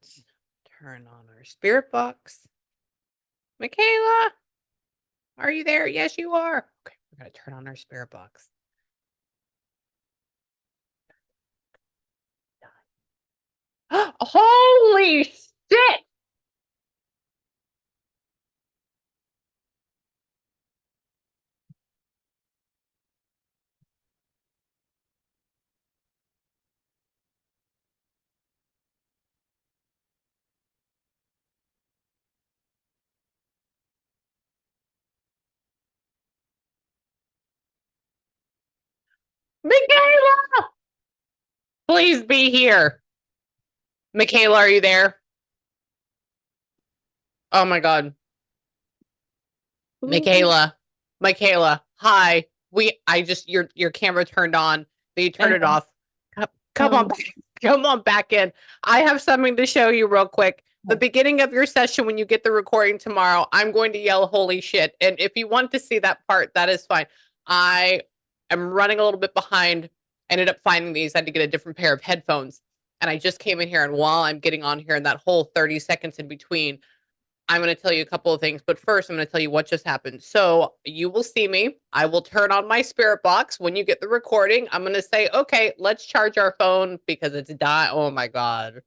Let's turn on our spirit box. Michaela, are you there? Yes, you are. Okay, we're going to turn on our spirit box. Holy shit! Michaela! Please be here. Michaela, are you there? Oh my God. Michaela. Hi. Your camera turned on. Then you turned it off. Come on back. Come on back in. I have something to show you real quick. The beginning of your session, when you get the recording tomorrow, I'm going to yell holy shit. And if you want to see that part, that is fine. I am running a little bit behind. I ended up finding these. I had to get a different pair of headphones. And I just came in here, and while I'm getting on here in that whole 30 seconds in between, I'm going to tell you a couple of things, but first I'm going to tell you what just happened. So you will see me. I will turn on my spirit box. When you get the recording, I'm going to say, okay, let's charge our phone because it's dying. Oh my God.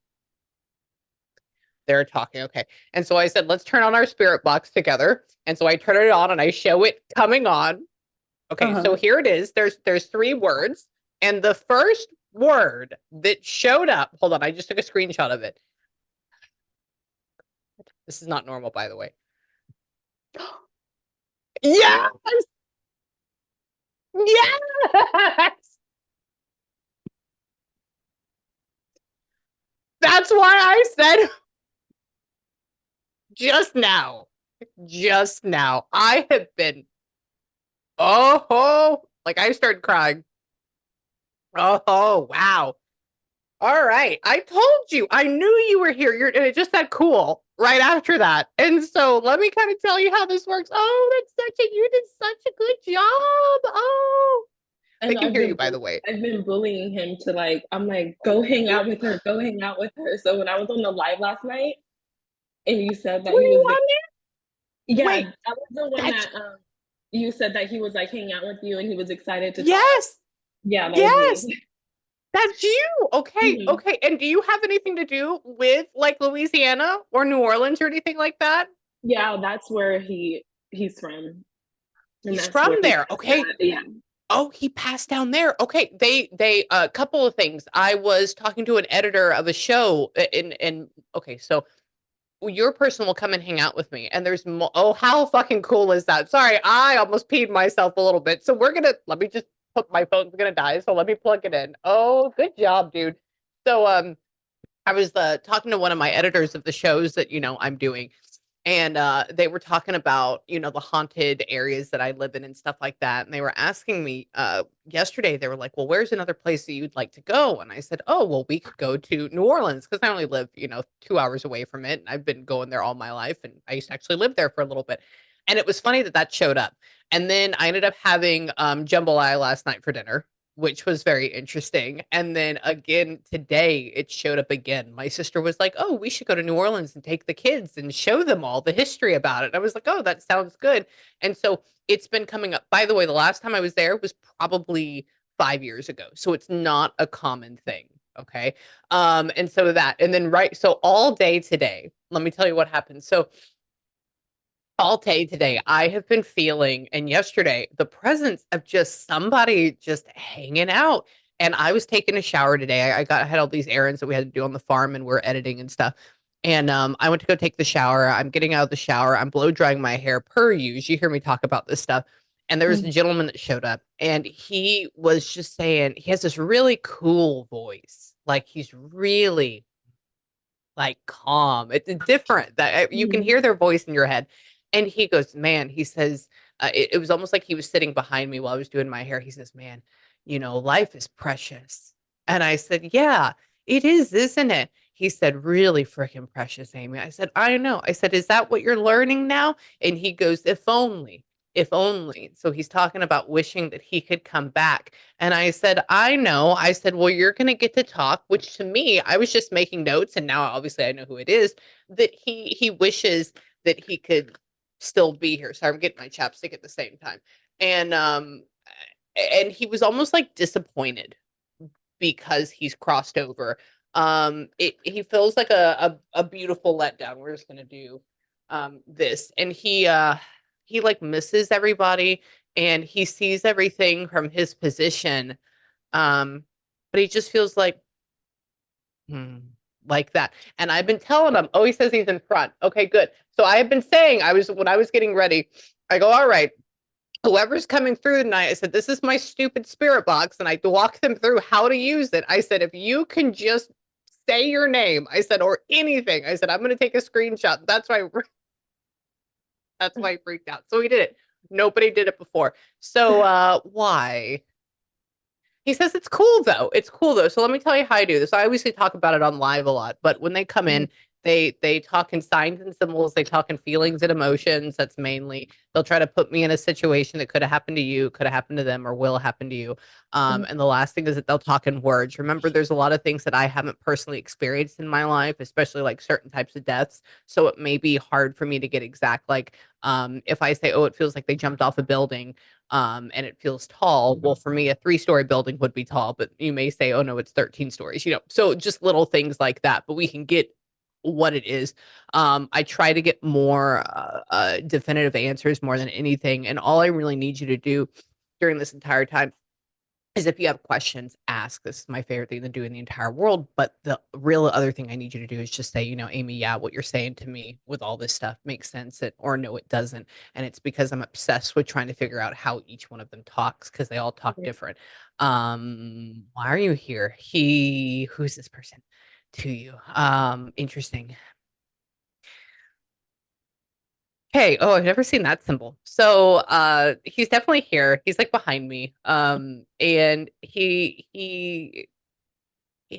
They're talking. Okay. And so I said, let's turn on our spirit box together. And so I turn it on and I show it coming on. Okay. So here it is. There's 3 words. And the first word that showed up, hold on, I just took a screenshot of it. This is not normal, by the way. Yes! Yes! That's why I said just now, I have been, like I started crying. Oh, wow. All right. I told you, I knew you were here. You're just that cool right after that. And so let me kind of tell you how this works. Oh, you did such a good job. Oh, they can hear you, by the way. I've been bullying him to I'm like, go hang out with her, go hang out with her. So when I was on the live last night and you said that Were he you was, on there? yeah, Wait, that was the one that you said that he was like hanging out with you and he was excited to talk. yes. Yeah, that Yes. was me. That's you. Okay. Mhm. Okay. And do you have anything to do with like Louisiana or New Orleans or anything like that? Yeah, that's where he's from. And He's that's where from he there. Okay. yeah. Oh, he passed down there. Okay. They a couple of things. I was talking to an editor of a show and okay, so your person will come and hang out with me and there's oh, how fucking cool is that? Sorry, I almost peed myself a little bit. So let me just put my phone's gonna die. So let me plug it in. Oh, good job, dude. So I was talking to one of my editors of the shows that I'm doing, and they were talking about the haunted areas that I live in and stuff like that. And they were asking me yesterday. They were like, "Well, where's another place that you'd like to go?" And I said, "Oh, well, we could go to New Orleans because I only live 2 hours away from it, and I've been going there all my life, and I used to actually live there for a little bit." And it was funny that showed up. And then I ended up having jambalaya last night for dinner, which was very interesting. And then again today, it showed up again. My sister was like, "Oh, we should go to New Orleans and take the kids and show them all the history about it." And I was like, "Oh, that sounds good." And so it's been coming up. By the way, the last time I was there was probably 5 years ago. So it's not a common thing. Okay. And so and then so all day today, let me tell you what happened. So all day today, I have been feeling, and yesterday, the presence of just somebody just hanging out. And I was taking a shower today. I had all these errands that we had to do on the farm, and we're editing and stuff. And I went to go take the shower. I'm getting out of the shower. I'm blow drying my hair per use. You hear me talk about this stuff. And there was a gentleman that showed up, and he was just saying he has this really cool voice. Like he's really like calm. It's different that you can hear their voice in your head. And he goes, man, he says, it was almost like he was sitting behind me while I was doing my hair. He says, man, life is precious. And I said, yeah, it is, isn't it? He said, really freaking precious, Amie. I said, I know. I said, is that what you're learning now? And he goes, if only. if only. So he's talking about wishing that he could come back. And I said, I know. I said, well, you're going to get to talk, which to me, I was just making notes. And now obviously I know who it is, that he wishes that he could still be here. So I'm getting my chapstick at the same time. And he was almost like disappointed because he's crossed over. He feels like a beautiful letdown. We're just gonna do this. And he like misses everybody and he sees everything from his position. Um, but he just feels like hmm, like that. And I've been telling him, oh, he says he's in front. Okay, good. So I have been saying, when I was getting ready, I go, all right, whoever's coming through tonight, I said, this is my stupid spirit box. And I walk them through how to use it. I said, if you can just say your name, I said, or anything, I said, I'm going to take a screenshot. That's why I freaked out. So he did it. Nobody did it before. So why? He says it's cool though. It's cool though. So let me tell you how I do this. I obviously talk about it on live a lot, but when they come in, they talk in signs and symbols. They talk in feelings and emotions. That's mainly they'll try to put me in a situation that could have happened to you, could have happened to them, or will happen to you. And the last thing is that they'll talk in words. Remember, there's a lot of things that I haven't personally experienced in my life, especially like certain types of deaths. So it may be hard for me to get exact. Like if I say, oh, it feels like they jumped off a building and it feels tall. Well, for me, a 3-story building would be tall, but you may say, oh no, it's 13 stories, so just little things like that, but we can get what it is. I try to get more definitive answers more than anything. And all I really need you to do during this entire time is if you have questions, ask. This is my favorite thing to do in the entire world. But the real other thing I need you to do is just say, Amie, yeah, what you're saying to me with all this stuff makes sense, or no, it doesn't. And it's because I'm obsessed with trying to figure out how each one of them talks because they all talk different. Why are you here? Who's this person to you? Interesting. Okay. Oh, I've never seen that symbol. So he's definitely here. He's like behind me. And he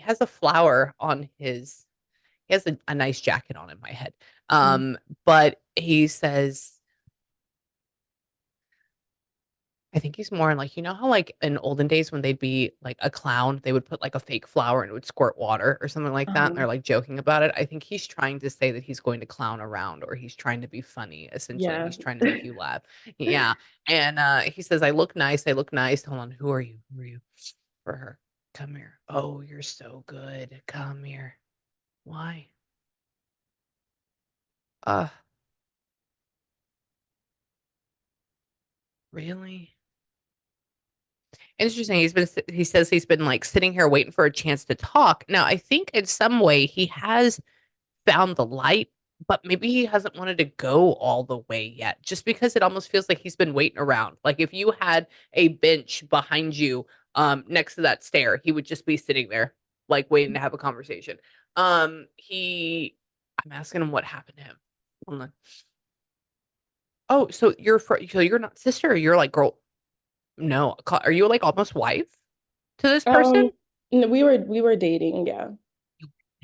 has a flower on he has a nice jacket on in my head. But he says, I think he's more in like, how like in olden days when they'd be like a clown, they would put like a fake flower and it would squirt water or something like that. And they're like joking about it. I think he's trying to say that he's going to clown around or he's trying to be funny, essentially. And Yeah. he's trying to make you laugh. Yeah. And he says, I look nice. I look nice. Hold on. Who are you? Who are you? For her. Come here. Oh, you're so good. Come here. Why? Uh, really? Interesting. He says he's been like sitting here waiting for a chance to talk. Now, I think in some way he has found the light, but maybe he hasn't wanted to go all the way yet, just because it almost feels like he's been waiting around. Like if you had a bench behind you next to that stair, he would just be sitting there like waiting to have a conversation. He I'm asking him what happened to him. Hold on. Oh, so you're not sister, or you're like girl. No, are you like almost wife to this person? No, we were dating, yeah.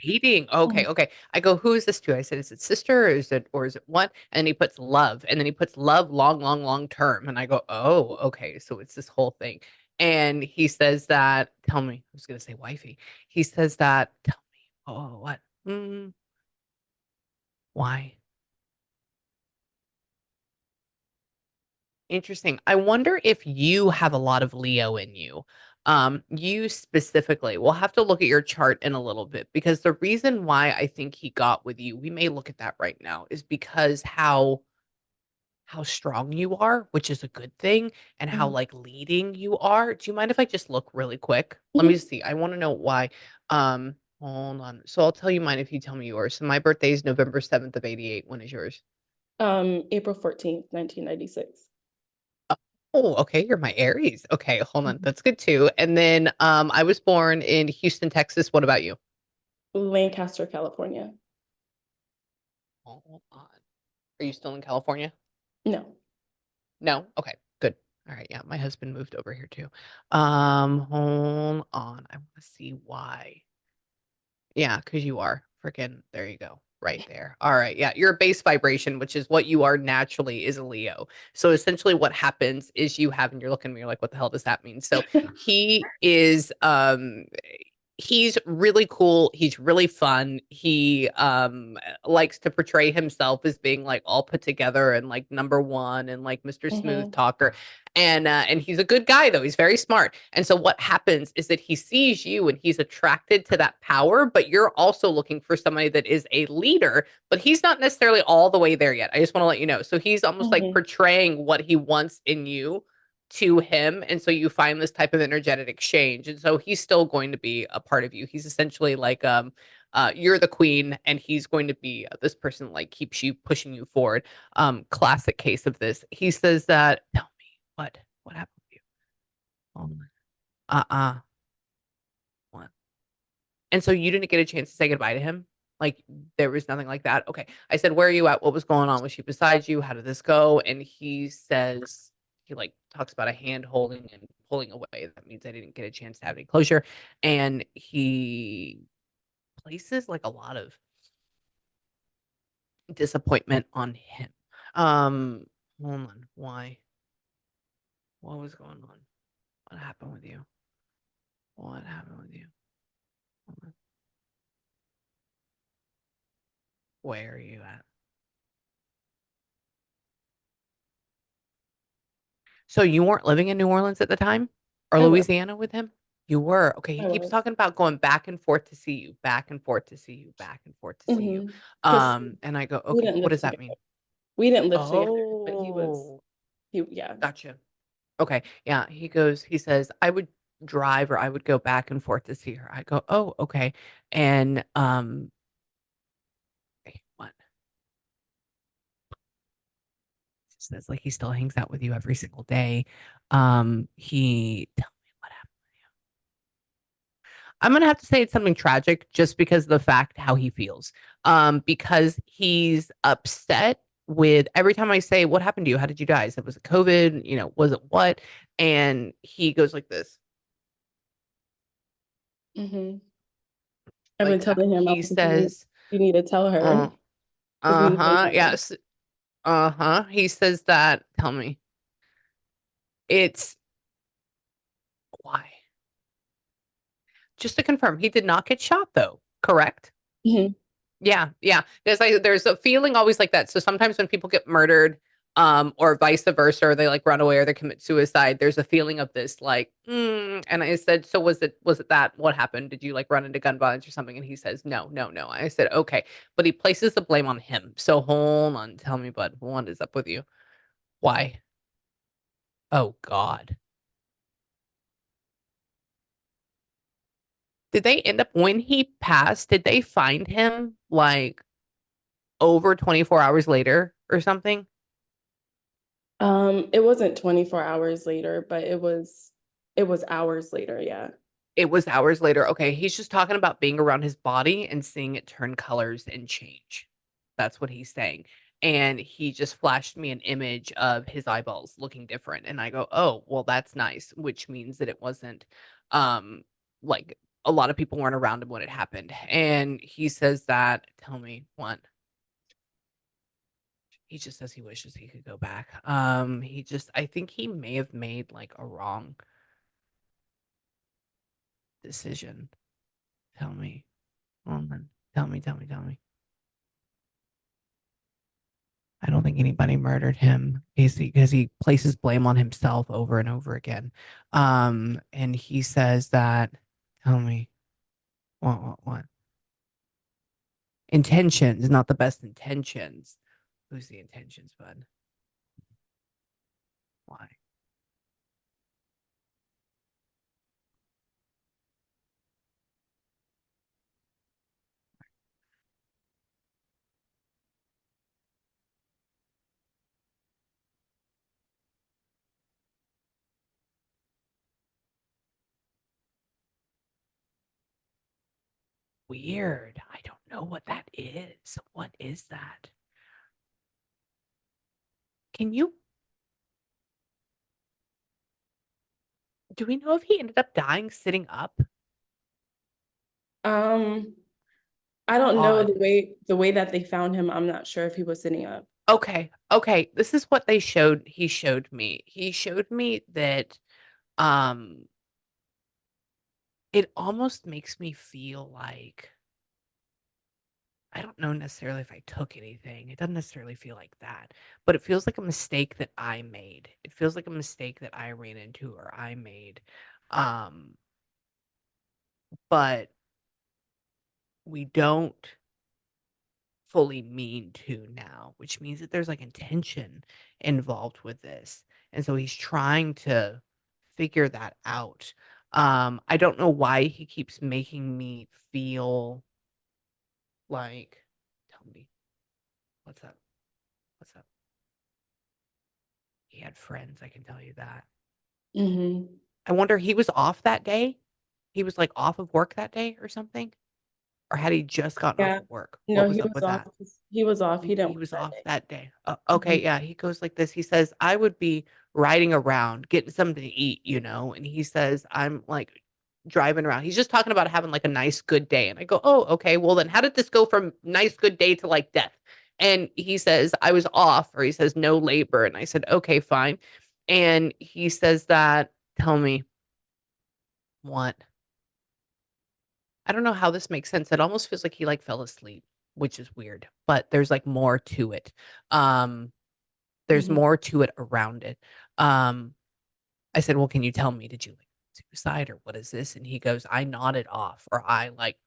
You dating? Okay, okay. I go, who is this to? I said, is it sister or is it what? And he puts love, and then he puts love long, long, long term. And I go, oh, okay. So it's this whole thing. And he says that, tell me, I was gonna say wifey. He says that, tell me, oh, what? Why? Interesting. I wonder if you have a lot of Leo in you. You specifically. We'll have to look at your chart in a little bit because the reason why I think he got with you, we may look at that right now, is because how strong you are, which is a good thing, and how Mhm. like leading you are. Do you mind if I just look really quick? Let me Mhm. just see. I want to know why. Hold on. So I'll tell you mine if you tell me yours. So my birthday is November 7th of 88. When is yours? April 14th, 1996. Oh, okay, you're my Aries. Okay, hold on. Mhm. That's good too. And then I was born in Houston, Texas. What about you? Lancaster, California. Hold on. Are you still in California? No. No? Okay, good. All right, yeah, my husband moved over here too. Hold on. I want to see why. Yeah, because you are. Freaking, there you go. right there. All right. Yeah. Your base vibration, which is what you are naturally, is a Leo. So essentially what happens is you have, and you're looking at me, you're like, what the hell does that mean? So he is he's really cool. He's really fun. He likes to portray himself as being like all put together and like number one and like Mr. Smooth Mhm. Talker. And he's a good guy though. He's very smart. And so what happens is that he sees you and he's attracted to that power, but you're also looking for somebody that is a leader, but he's not necessarily all the way there yet. I just want to let you know. So he's almost like Mhm. portraying what he wants in you to him. And so you find this type of energetic exchange. And so he's still going to be a part of you. He's essentially like you're the queen and he's going to be this person that like keeps you pushing you forward. Classic case of this. He says that tell me what happened with you? Oh uh-uh. What? And so you didn't get a chance to say goodbye to him? Like there was nothing like that. Okay. I said, where are you at? What was going on? Was she beside you? How did this go? And he says, he like talks about a hand holding and pulling away. That means I didn't get a chance to have any closure. And he places like a lot of disappointment on him. Um, hold on. Why? What was going on? What happened with you? What happened with you? Where are you at? So you weren't living in New Orleans at the time or I was. Louisiana with him? You were. Okay, he I keeps was. talking about going back and forth to see you, back and forth to see you, back and forth to see you. Mhm. 'Cause And I go, we "Okay, didn't what live does that together. mean?" We didn't live together, but Oh, he yeah. gotcha. Okay. Yeah, he says, "I would drive or I would go back and forth to see her." I go, "Oh, okay." And what? He says like he still hangs out with you every single day. He tell me what happened. I'm gonna have to say it's something tragic just because of the fact how he feels. Because he's upset with every time I say, "What happened to you? How did you die?" I said, "Was it COVID? You know, was it what?" And he goes like this, Mhm. I've been like that. telling him, I He was like, says, you need to tell her uh, 'cause we need to uh-huh, know." yes, uh-huh. He says that, tell me, it's why? Just to confirm, he did not get shot though, correct? Mhm. Yeah, yeah. There's a feeling always like that. So sometimes when people get murdered, or vice versa, or they like run away or they commit suicide, there's a feeling of this like, and I said, so was it that? What happened? Did you like run into gun violence or something? And he says, no, no, no. I said, okay. But he places the blame on him. So hold on, tell me, bud, what is up with you? Why? Oh God. Did they end up when he passed, did they find him like over 24 hours later or something? It wasn't 24 hours later, but it was hours later, yeah. It was hours later. Okay, he's just talking about being around his body and seeing it turn colors and change. That's what he's saying. And he just flashed me an image of his eyeballs looking different. And I go, "Oh, well, that's nice," which means that it wasn't um like a lot of people weren't around him when it happened. And he says that, tell me what? He just says he wishes he could go back. He just I think he may have made like a wrong decision. Tell me. Tell me. I don't think anybody murdered him because he places blame on himself over and over again. And he says that, tell me, what? Intentions, not the best intentions. Who's the intentions, bud? Why? Weird. I don't know what that is. What is that? Can you, do we know if he ended up dying sitting up? Um, I don't know Odd. the way that they found him. I'm not sure if he was sitting up. Okay. Okay. This is what he showed me. He showed me that um it almost makes me feel like I don't know necessarily if I took anything. It doesn't necessarily feel like that, but it feels like a mistake that I made. It feels like a mistake that I ran into or I made. Um, but we don't fully mean to now, which means that there's like intention involved with this. And so he's trying to figure that out. I don't know why he keeps making me feel like, tell me, what's up? What's up? He had friends, I can tell you that. Mhm. I wonder he was off that day? He was, like, off of work that day or something? Or had he just gotten off Yeah. of work? What No, was he up was with off. that? He was off. He didn't He work was that off day. that day. Okay, Mhm. yeah, he goes like this, he says, "I would be riding around, getting something to eat," and he says, "I'm, like, driving around." He's just talking about having, like, a nice, good day, and I go, "Oh, okay, well, then how did this go from nice, good day to, like, death?" And he says, "I was off," or he says, "No labor," and I said, "Okay, fine." And he says that tell me. What? I don't know how this makes sense. It almost feels like he, like, fell asleep, which is weird, but there's, like, more to it. Um, there's Mhm. more to it around it. Um, I said, "Well, can you tell me, did you, like, suicide or what is this?" And he goes, "I nodded off," or I, like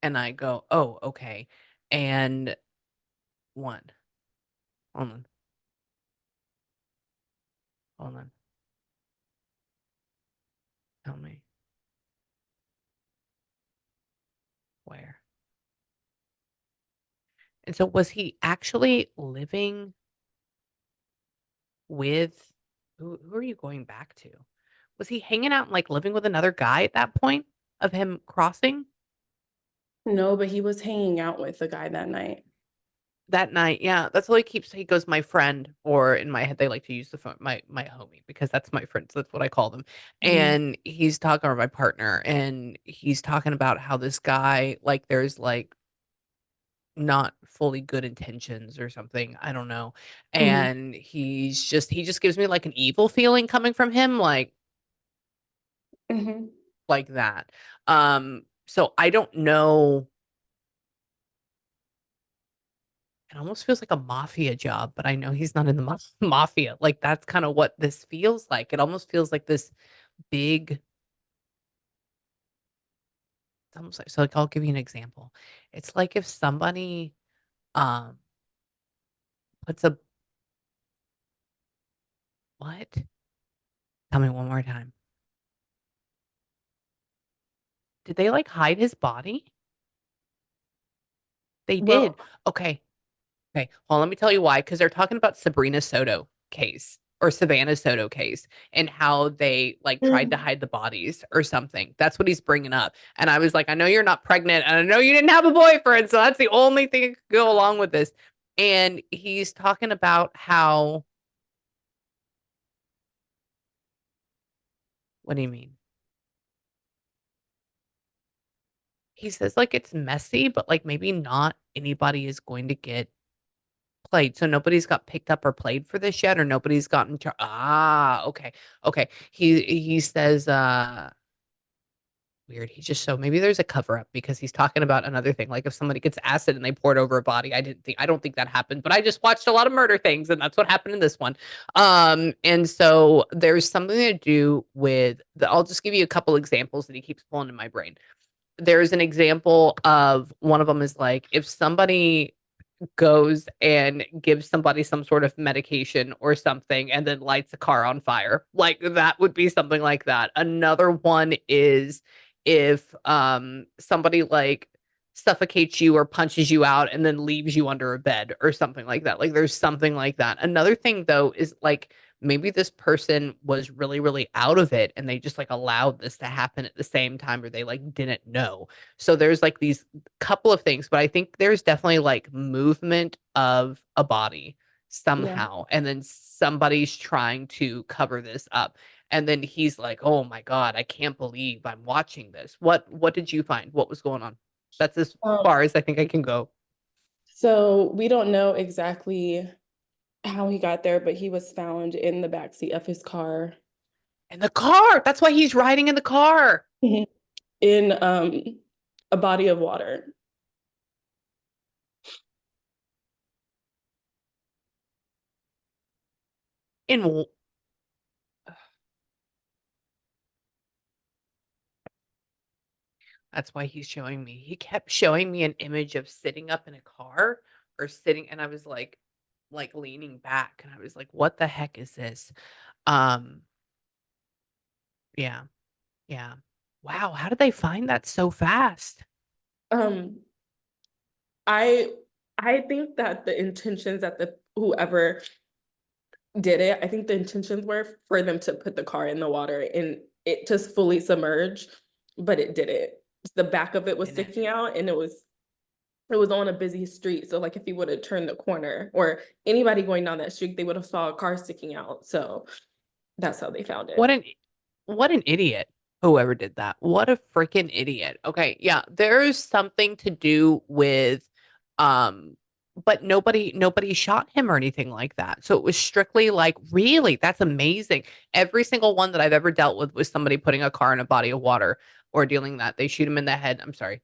and I go, "Oh, okay." And one, hold on, hold on, tell me where. And so was he actually living with who are you going back to? Was he hanging out and, like, living with another guy at that point of him crossing? No, but he was hanging out with the guy that night. That night, yeah, that's all he goes, "My friend," or in my head, they like to use the phone my homie, because that's my friend, so that's what I call them, Mhm. and he's talking or my partner, and he's talking about how this guy, like, there's, like, not fully good intentions or something, I don't know, Mhm. and he just gives me, like, an evil feeling coming from him, Mhm. like that. So I don't know. It almost feels like a mafia job, but I know he's not in the mafia. Like, that's kinda what this feels like. It almost feels like this big it's almost like so, like, I'll give you an example. It's like if somebody, um, puts a what? Tell me one more time. Did they, like, hide his body? They Well, did. Okay. Okay, well, let me tell you why. Because 'cause they're talking about Sabrina Soto case or Savannah Soto case and how they, like, tried to mm, hide the bodies or something. That's what he's bringing up, and I was like, "I know you're not pregnant, and I know you didn't have a boyfriend, so that's the only thing that could go along with this." And he's talking about how what do you mean? He says, like, it's messy, but, like, maybe not anybody is going to get played, so nobody's got picked up or played for this yet, or nobody's gotten okay, okay. He says, weird, he just so maybe there's a cover up because he's talking about another thing, like if somebody gets acid and they pour it over a body, I don't think that happened, but I just watched a lot of murder things, and that's what happened in this one. And so there's something to do with the I'll just give you a couple examples that he keeps pulling in my brain. There's an example of one of them is like, if somebody goes and gives somebody some sort of medication or something and then lights a car on fire. Like, that would be something like that. Another one is if, somebody, like, suffocates you or punches you out and then leaves you under a bed or something like that. Like, there's something like that. Another thing, though, is, like, maybe this person was really, really out of it and they just, like, allowed this to happen at the same time or they, like, didn't know. So there's, like, these couple of things, but I think there's definitely, like, movement of a body yeah. somehow, and then somebody's trying to cover this up, and then he's like, "Oh my god, I can't believe I'm watching this." What did you find? What was going on? That's as Um, far as I think I can go. so we don't know exactly how he got there, but he was found in the backseat of his car In the car. That's why he's riding in the car. in a body of water. In That's why he's showing me. He kept showing me an image of sitting up in a car or sitting, and I was like leaning back, and I was like, "What the heck is this?" Um, yeah, yeah. Wow, how did they find that so fast? Um, I I think that the intentions that the whoever did it, I think the intentions were for them to put the car in the water and it just fully submerge, but it didn't. The back of it was In it. sticking out and it was on a busy street. So like if he would have turned the corner or anybody going down that street, they would have saw a car sticking out. So that's how they found it. What an what an idiot. Whoever did that. What a freaking idiot. Okay, yeah, there's something to do with but nobody shot him or anything like that. So it was strictly like, really, that's amazing. Every single one that I've ever dealt with was somebody putting a car in a body of water or dealing that. They shoot him in the head. I'm sorry.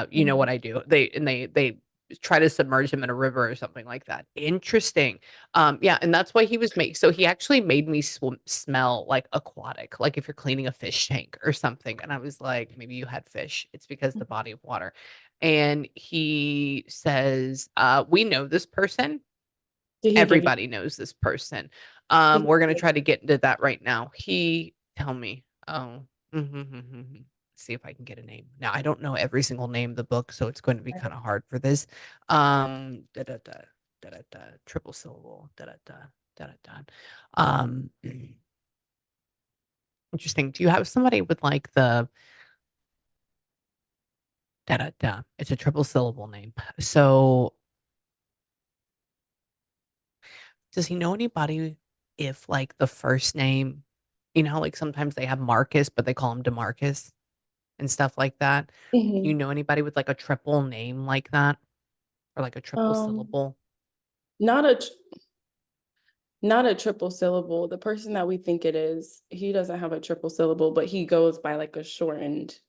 You know what Mhm. I do. They try to submerge him in a river or something like that. Interesting. Yeah, and that's why he was made. So he actually made me smell like aquatic, like if you're cleaning a fish tank or something. And I was like, maybe you had fish. It's because the body of water. And he says, we know this person. Did he give you? Everybody knows this person. Did We're gonna he, try to get into that right now. He tell me. Oh, mhm. See if I can get a name. Now I don't know every single name of the book, so it's going to be kind of hard for this. Da da da da da da triple syllable da da da da da da. Um, Interesting. Do you have somebody with like the da da da? It's a triple syllable name. So does he know anybody if like the first name, how like sometimes they have Marcus, but they call him DeMarcus and stuff like that? Do you Mhm. know anybody with like a triple name like that or like a triple Um, syllable? not a not a triple syllable. The person that we think it is, he doesn't have a triple syllable, but he goes by like a shortened.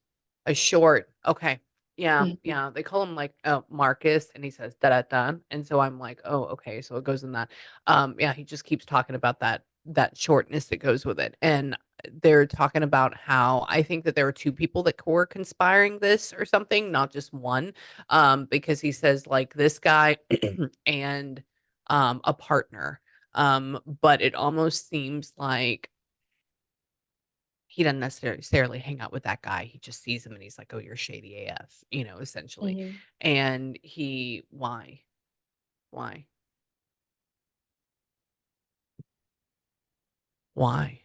A short. Okay. Yeah, Mhm. yeah. They call him like Marcus and he says da da da. And so I'm like, oh, okay. So it goes in that. Yeah, he just keeps talking about that shortness that goes with it. And they're talking about how I think that there were two people that were conspiring this or something, not just one. Because he says like this guy and a partner. But it almost seems like he doesn't necessarily hang out with that guy. He just sees him and he's like, "Oh, you're shady AF," essentially. Mhm. And why? Why? Why?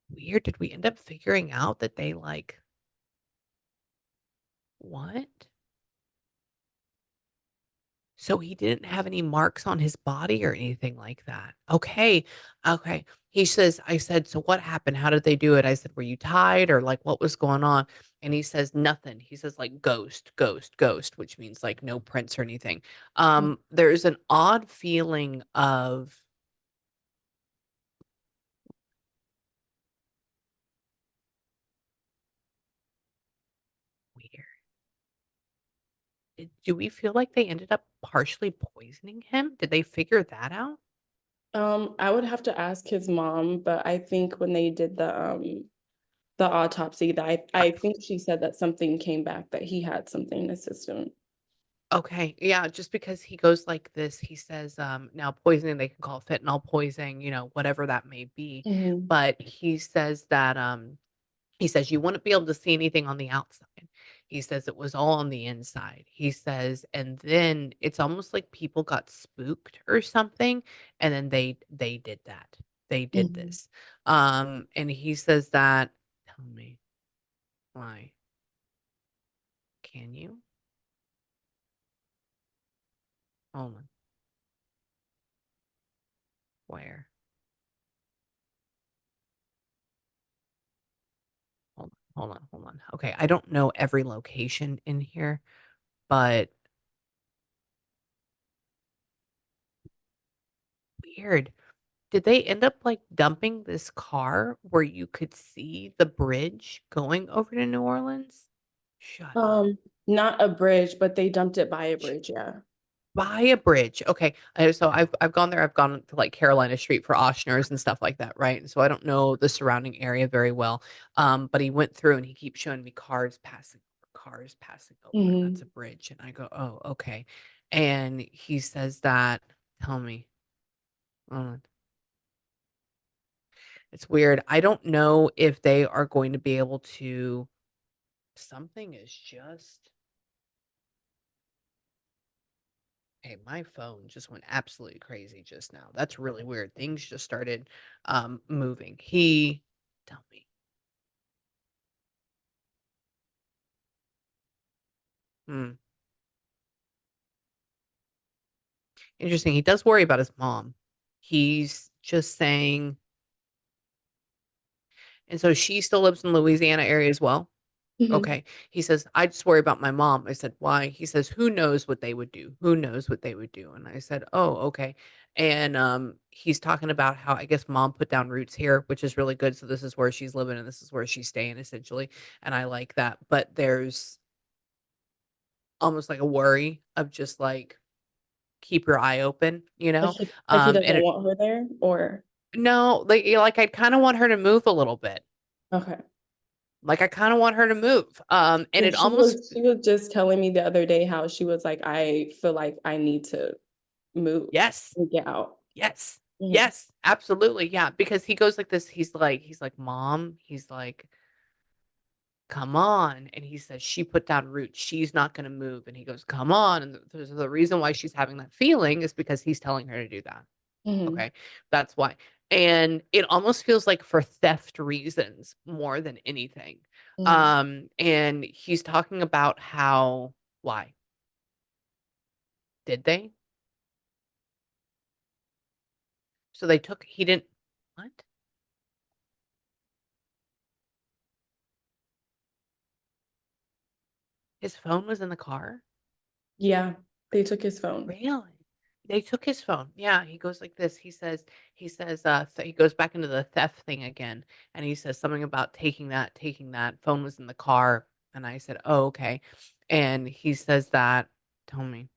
Weird. Did we end up figuring out that they like what? So he didn't have any marks on his body or anything like that. Okay. Okay. He says, I said, so what happened? How did they do it? I said, were you tied or like what was going on? And he says, nothing. He says, like ghost, ghost, ghost, which means like no prints or anything. There's an odd feeling of weird. Do we feel like they ended up partially poisoning him? Did they figure that out? I would have to ask his mom, but I think when they did the autopsy, that I think she said that something came back that he had something in his system. Okay, yeah, just because he goes like this, he says, now poisoning, they can call it fentanyl poisoning, whatever that may be. Mhm. But he says that, he says you wouldn't be able to see anything on the outside. He says it was all on the inside. He says, and then it's almost like people got spooked or something, and then they did that. They did Mhm. this. And he says that, tell me why. Can you? Hold on. Where? Hold on. Okay, I don't know every location in here, but weird. Did they end up, like, dumping this car where you could see the bridge going over to New Orleans? Shut up. Not a bridge, but they dumped it by a bridge, yeah. By a bridge, okay, so I've gone there, I've gone to, like, Carolina Street for Ochsner's and stuff like that, right? And so I don't know the surrounding area very well, but he went through and he keeps showing me cars passing over, and that's a Mhm. bridge, and I go, "Oh, okay." And he says that tell me, hold on. It's weird, I don't know if they are going to be able to something is just hey, my phone just went absolutely crazy just now. That's really weird. Things just started moving. He tell me. Hmm. Interesting. He does worry about his mom. He's just saying and so she still lives in Louisiana area as well? Mhm. Okay. He says, "I just worry about my mom." I said, "Why?" He says, "Who knows what they would do? Who knows what they would do?" And I said, "Oh, okay." And he's talking about how I guess mom put down roots here, which is really good. So this is where she's living and this is where she's staying essentially. And I like that. But there's almost like a worry of just like keep your eye open, you know? Like he doesn't And it, want her there, or no, like like I kind of want her to move a little bit. okay. Like I kind of want her to move. And Yeah, it almost she was just telling me the other day how she was like, "I feel like I need to move yes. and get out." Yes. Mhm. Yes, absolutely, yeah, because he goes like this, he's like, "Mom," he's like, "Come on," and he says, "She put down roots, she's not gonna move," and he goes, "Come on," and the reason why she's having that feeling is because he's telling her to do that, Mhm. okay? That's why, and it almost feels like for theft reasons more than anything, Mhm. and he's talking about how why? Did they? So they took he didn't what? His phone was in the car? Yeah, they took his phone. Really? They took his phone. Yeah, he goes like this. He says, he goes back into the theft thing again, and he says something about taking that. Phone was in the car, and I said, "Oh, okay." And he says that, tell me,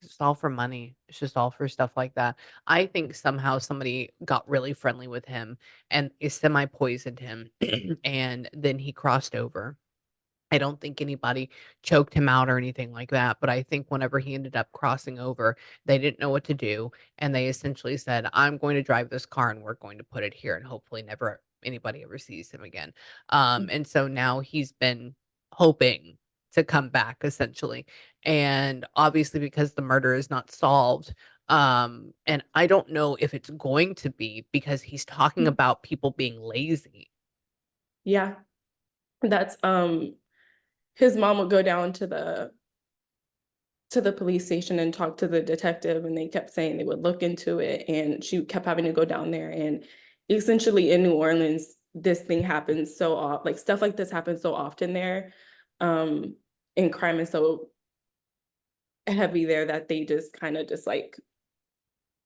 it's just all for money. It's just all for stuff like that. I think somehow somebody got really friendly with him and is semi poisoned him, and then he crossed over. I don't think anybody choked him out or anything like that, but I think whenever he ended up crossing over, they didn't know what to do, and they essentially said, "I'm going to drive this car and we're going to put it here and hopefully never anybody ever sees him again." And so now he's been hoping to come back essentially, and obviously because the murder is not solved, and I don't know if it's going to be because he's talking Mhm. about people being lazy. Yeah, that's his mom would go down to the police station and talk to the detective, and they kept saying they would look into it, and she kept having to go down there, and essentially in New Orleans, this thing happens so often, like, stuff like this happens so often there, um, and crime is so heavy there that they just kinda just, like,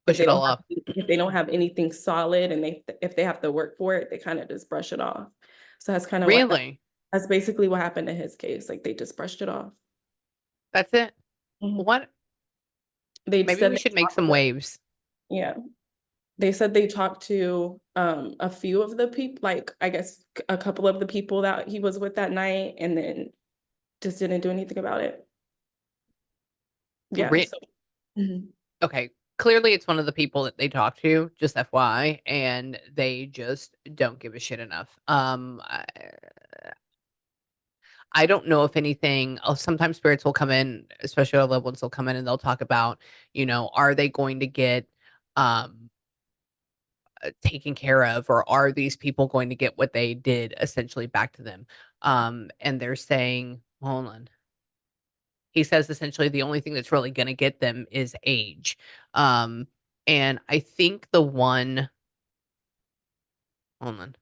Push it all off. if they don't have anything solid and if they have to work for it, they kinda just brush it off. So Really? that's basically what happened in his case, like, they just brushed it off. That's it? Mhm. What They maybe said we they should make talked some to waves. yeah. They said they talked to, a few of the people, like, I guess, a couple of the people that he was with that night, and then just didn't do anything about it. Yeah, Re so mhm. okay, clearly it's one of the people that they talk to, just FYI, and they just don't give a shit enough. I don't know if anything sometimes spirits will come in, especially our loved ones will come in and they'll talk about, are they going to get, um, taken care of, or are these people going to get what they did essentially back to them? And they're saying hold on. He says essentially the only thing that's really gonna get them is age. Um, And I think the one, hold on.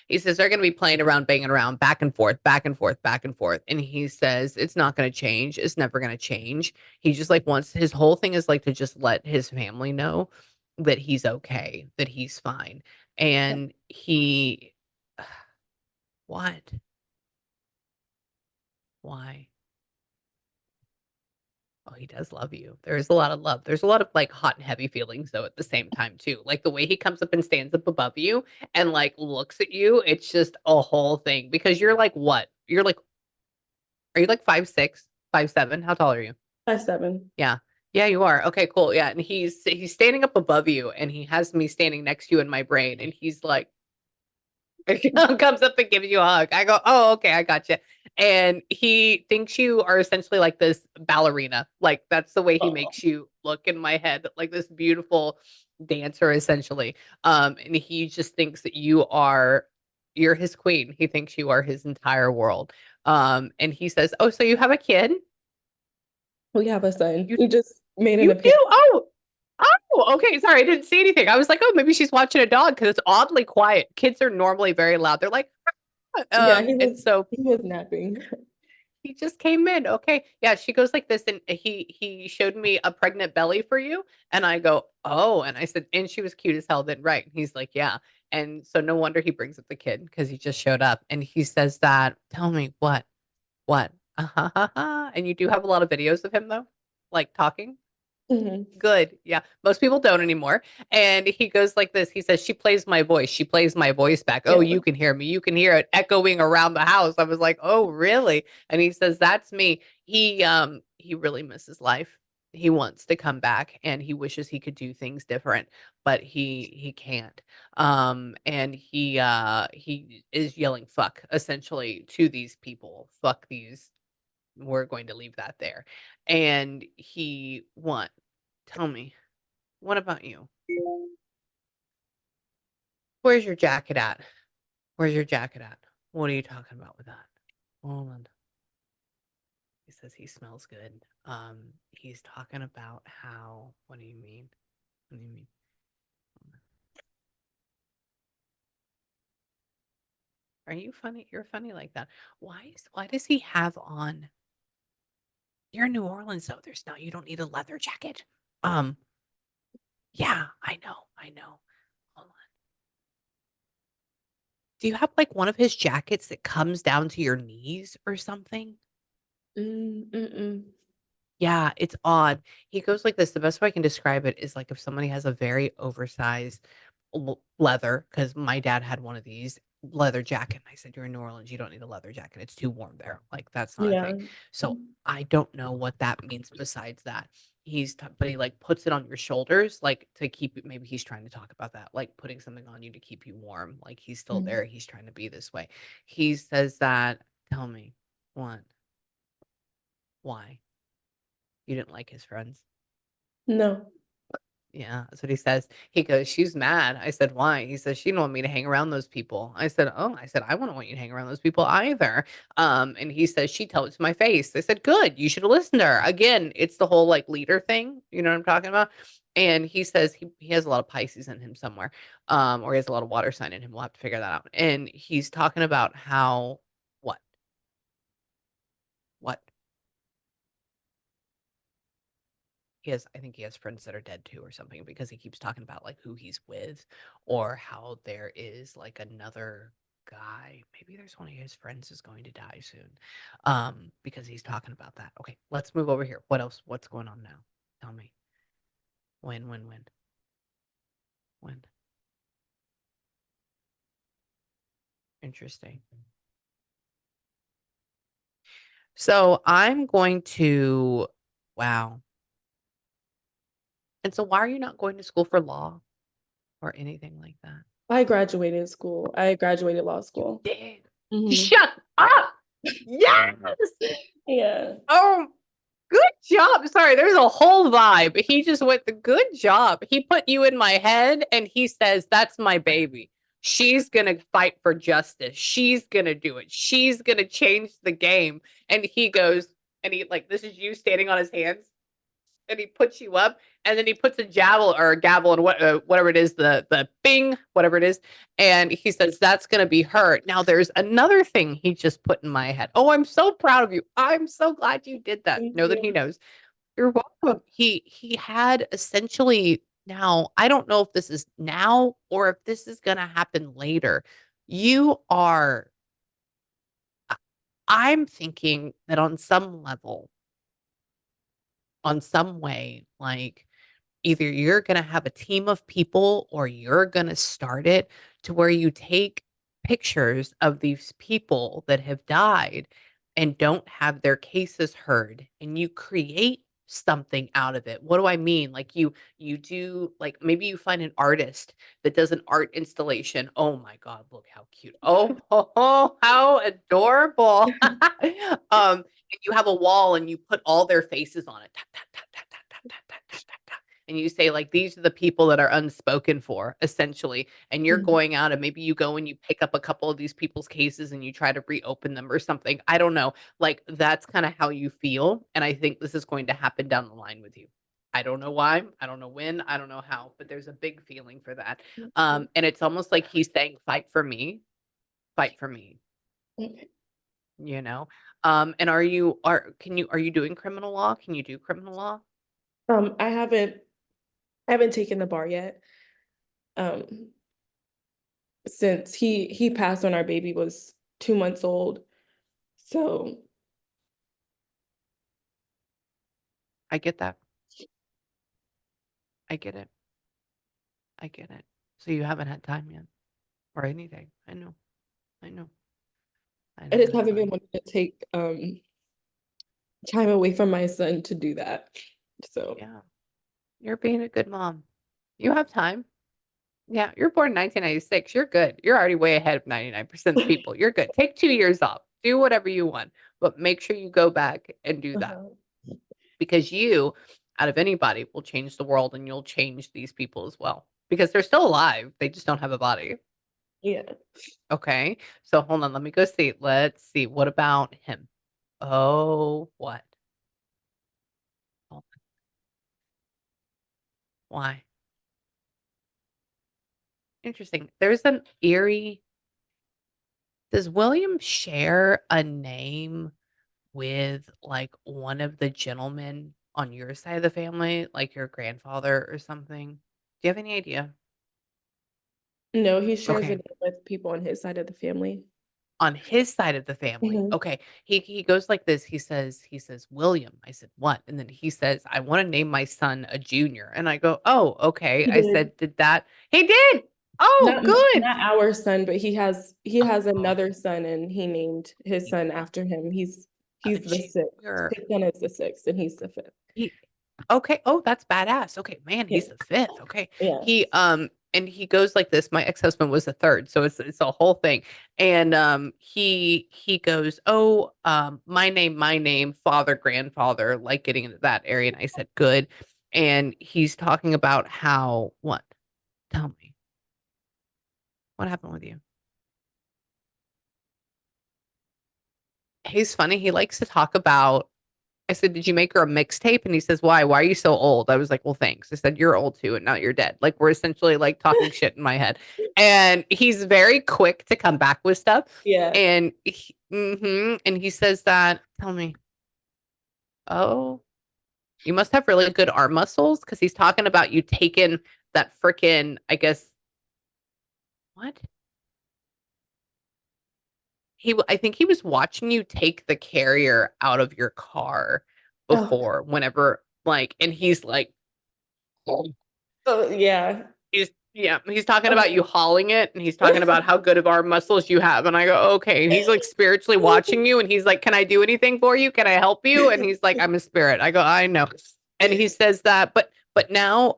He says they're going to be playing around, banging around, back and forth, back and forth, back and forth. And he says it's not going to change. It's never going to change. He just like wants, his whole thing is like to just let his family know that he's okay, that he's fine. And he, what? Why? Oh, he does love you. There's a lot of love. There's a lot of like hot and heavy feelings though at the same time too. Like the way he comes up and stands up above you and like looks at you, it's just a whole thing because you're like what? You're like, are you like 5'6", 5'7"? How tall are you? 5'7". Yeah. Yeah, you are. Okay, cool. Yeah. And he's standing up above you and he has me standing next to you in my brain and he's like comes up and gives you a hug. I go, oh, okay, I got you. And he thinks you are essentially like this ballerina. Like that's the way he Oh, makes you look in my head, like this beautiful dancer, essentially. And he just thinks that you're his queen. He thinks you are his entire world. And he says, oh, so you have a kid? we have a son. You He just made an you do? appearance. Oh, oh, okay. Sorry, I didn't see anything. I was like, oh, maybe she's watching a dog because it's oddly quiet. Kids are normally very loud. They're like, Yeah, and so he was napping. he just came in. Okay. Yeah, she goes like this and he showed me a pregnant belly for you and I go, "Oh." And I said, "And she was cute as hell then, right?" And he's like, "Yeah." And so no wonder he brings up the kid because he just showed up and he says that, "Tell me what? What?" And you do have a lot of videos of him though? Like talking? Mhm. Good. Yeah. Most people don't anymore. And he goes like this. He says, she plays my voice. She plays my voice back. Oh, Yeah. you can hear me. You can hear it echoing around the house. I was like, oh, really? And he says, that's me. He really misses life. He wants to come back and he wishes he could do things different, but he can't. And he is yelling fuck essentially to these people. Fuck these, we're going to leave that there. And he what? Tell me, what about you? Where's your jacket at? Where's your jacket at? What are you talking about with that? Hold on. He says he smells good. He's talking about how, what do you mean? What do you mean? Are you funny? You're funny like that. Why does he have on? You're in New Orleans though. There's no, you don't need a leather jacket. Um, yeah, I know, I know. Hold on. Do you have like one of his jackets that comes down to your knees or something? Mm-mm. Yeah, it's odd. He goes like this. The best way I can describe it is like if somebody has a very oversized leather, because my dad had one of these leather jacket. And I said, "You're in New Orleans. You don't need a leather jacket. It's too warm there. Like that's not a Yeah. thing." So I don't know what that means besides that. But he like puts it on your shoulders, like to keep it. Maybe he's trying to talk about that, like putting something on you to keep you warm. Like he's still Mhm. there. He's trying to be this way. He says that. Tell me what? Why? You didn't like his friends? No. Yeah, that's what he says. He goes, "She's mad." I said, "Why?" He says, "She didn't want me to hang around those people." I said, "Oh," I said, "I wouldn't want you to hang around those people either." And he says, "She told it to my face." I said, "Good, you should have listened to her." Again, it's the whole like leader thing. You know what I'm talking about? And he says he has a lot of Pisces in him somewhere, or he has a lot of water sign in him. We'll have to figure that out. And he's talking about how what? What? I think he has friends that are dead too or something because he keeps talking about like who he's with or how there is like another guy. Maybe there's one of his friends is going to die soon. Because he's talking about that. Okay, let's move over here. What else? What's going on now? Tell me. When? Interesting. So I'm going to, wow. And so why are you not going to school for law or anything like that? I graduated school. I graduated law You school. did. Mhm. Shut up. Yes. Yeah. Oh, good job. Sorry, there's a whole vibe. He just went the good job. He put you in my head and he says, "That's my baby. She's going to fight for justice. She's going to do it. She's going to change the game." And he goes, and he like, this is you standing on his hands. and he puts you up, and then he puts a javel or a gavel and whatever it is, the bing, whatever it is, and he says that's gonna be her. Now there's another thing he just put in my head. Oh, I'm so proud of you. I'm so glad you did that. Thank Know that he you. knows. You're welcome. He had essentially, now I don't know if this is now or if this is gonna happen later. You are I'm thinking that on some level, on some way, like either you're going to have a team of people or you're going to start it to where you take pictures of these people that have died and don't have their cases heard and you create something out of it. What do I mean? Like you do, like maybe you find an artist that does an art installation. Oh my god, look how cute. Oh, how adorable. And you have a wall and you put all their faces on it. And you say like these are the people that are unspoken for essentially, and you're Mhm. going out and maybe you go and you pick up a couple of these people's cases and you try to reopen them or something. I don't know, like that's kind of how you feel, and I think this is going to happen down the line with you. I don't know why, I don't know when, I don't know how, but there's a big feeling for that. And it's almost like he's saying fight for me, fight for me, Okay. you know. And are you doing criminal law? Can you do criminal law? I haven't taken the bar yet. Um, since he passed when our baby was 2 months old. So I get that. I get it. I get it. So you haven't had time yet or anything. I know. I know. I I know, just it's haven't been fine. wanting to take time away from my son to do that. So Yeah. You're being a good mom. You have time. Yeah, you're born in 1996. You're good. You're already way ahead of 99% of people. You're good. Take 2 years off. Do whatever you want, but make sure you go back and do that uh-huh. because you, out of anybody, will change the world and you'll change these people as well because they're still alive. They just don't have a body. Yeah. Okay. So hold on. Let me go see. Let's see. What about him? Oh, what? Oh, why? Interesting. There's an eerie. Does William share a name with like one of the gentlemen on your side of the family, like your grandfather or something? Do you have any idea? No, he shares Okay. it with people on his side of the family. On his side of the family. Mhm. Okay. He goes like this. He says, "William." I said, "What?" And then he says, "I want to name my son a junior." And I go, "Oh, okay." He I did. said, "Did that?" He did. Oh, Not good. not our son, but he has Oh, another son and he named his he son after him. He's a he's the sixth. junior. His son is the sixth and he's the fifth. He Okay. Oh, that's badass. Okay, man, Yeah. he's the 5th. Okay. Yeah. And he goes like this. My ex-husband was the 3rd, so it's a whole thing. And he goes, "Oh, my name, father, grandfather," like getting into that area. And I said, "Good." And he's talking about how what? Tell me. What happened with you? He's funny. He likes to talk about I said, "Did you make her a mixtape?" And he says, "Why? Why are you so old?" I was like, "Well, thanks." I said, "You're old too, and now you're dead." Like we're essentially like talking shit in my head. And he's very quick to come back with stuff. Yeah. And he says that, tell me, oh, you must have really good arm muscles because he's talking about you taking that freaking, I guess, what? I think he was watching you take the carrier out of your car Oh, before, whenever, like, and he's like, oh yeah. he's talking about you Oh. hauling it, and he's talking about how good of arm muscles you have, and I go, "Okay," and he's, like, spiritually watching you, and he's like, "Can I do anything for you? Can I help you?" And he's like, "I'm a spirit." I go, "I know." And he says that, but now,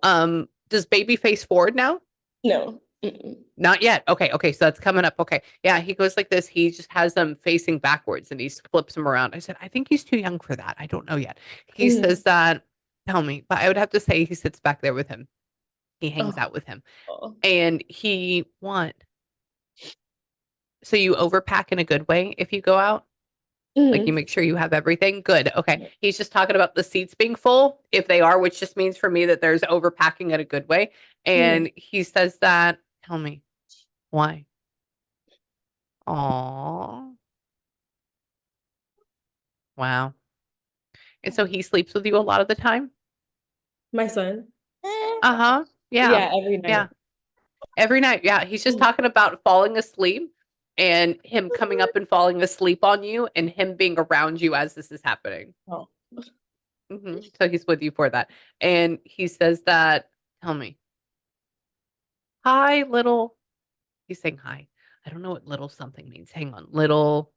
does baby face forward now? No. Mm-mm. Not yet. Okay, so that's coming up. Okay. Yeah, he goes like this. He just has them facing backwards, and he flips them around. I said, "I think he's too young for that. I don't know yet." He says Mhm. that, tell me, but I would have to say he sits back there with him. He hangs Oh. out with him. Oh. And he what? So you overpack in a good way if you go out? Like, you Mhm. make sure you have everything? Good, okay. He's just talking about the seats being full, if they are, which just means for me that there's overpacking in a good way, Mhm. and he says that tell me, why? Aw. Wow. And so he sleeps with you a lot of the time? My son? Uh-huh. Yeah. Yeah, every Yeah. night. Every night, yeah, he's just talking about falling asleep and him coming up and falling asleep on you and him being around you as this is happening. Oh. So he's with you for that. And he says that, tell me, hi, little. He's saying hi. I don't know what little something means. Hang on. Little,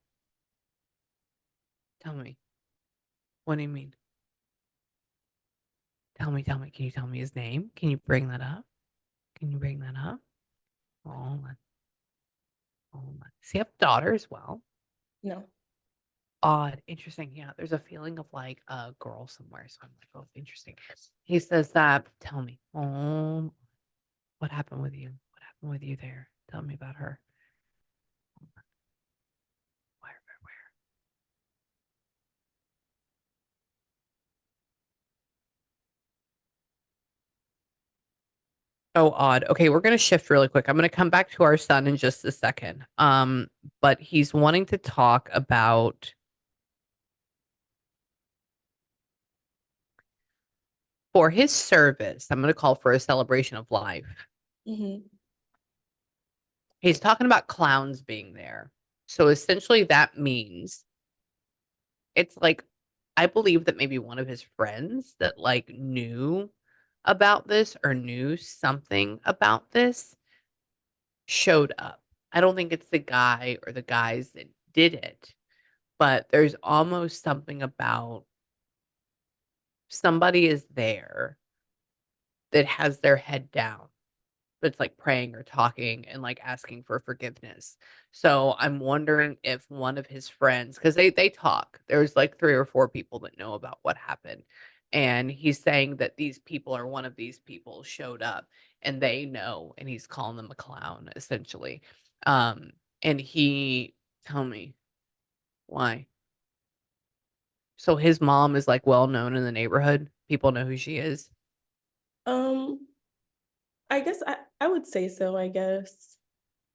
tell me. What do you mean? Tell me, tell me. Can you tell me his name? Can you bring that up? Can you bring that up? Oh, oh, does he have a daughter as well? No. Odd, interesting. Yeah, there's a feeling of like a girl somewhere. So I'm like, oh, interesting. He says that, tell me, oh, what happened with you? What happened with you there? Tell me about her. Where? Oh, odd. Okay, we're gonna shift really quick. I'm gonna come back to our son in just a second. But he's wanting to talk about for his service. I'm gonna call for a celebration of life. Mhm. He's talking about clowns being there. So essentially that means it's like I believe that maybe one of his friends that like knew about this or knew something about this showed up. I don't think it's the guy or the guys that did it, but there's almost something about somebody is there that has their head down that's like praying or talking and like asking for forgiveness. So I'm wondering if one of his friends, because they talk, there's like 3 or 4 people that know about what happened. And he's saying that these people or one of these people showed up and they know, and he's calling them a clown essentially. Um, and he tell me why. So his mom is like well known in the neighborhood. People know who she is. Um, I guess I would say so, I guess.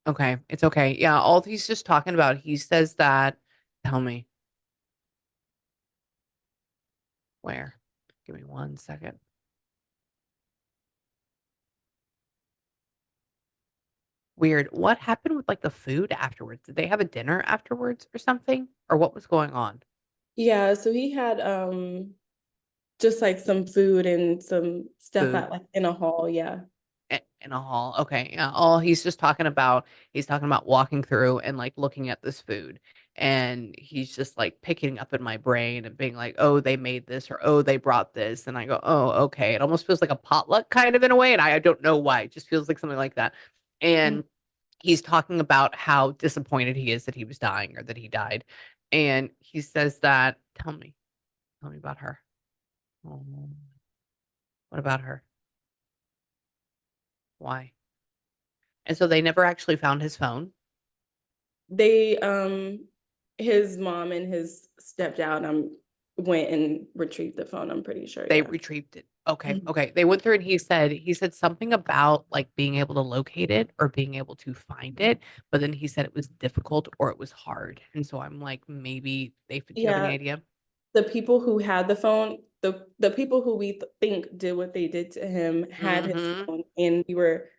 Okay, it's okay. Yeah, all he's just talking about, he says that tell me where. Give me 1 second. Weird. What happened with like the food afterwards? Did they have a dinner afterwards or something? Or what was going on? Yeah, so he had just like some food and some stuff Food. at like in a hall, yeah. In a hall. Okay. Yeah. All he's just talking about, he's talking about walking through and like looking at this food. And he's just like picking up in my brain and being like, oh, they made this or oh, they brought this. And I go, oh, okay. It almost feels like a potluck kind of in a way. And I don't know why. It just feels like something like that. Mm. And he's talking about how disappointed he is that he was dying or that he died. And he says that, tell me about her. Oh, what about her? Why? And so they never actually found his phone. They his mom and his stepdad went and retrieved the phone, I'm pretty sure, They yeah. retrieved it. Okay, Mhm. okay. They went through and he said something about, like, being able to locate it or being able to find it, but then he said it was difficult or it was hard, and so I'm like, maybe they do you have any Yeah, idea? the people who had the phone, the people who we think did what they did to him had his Mhm. phone, and we were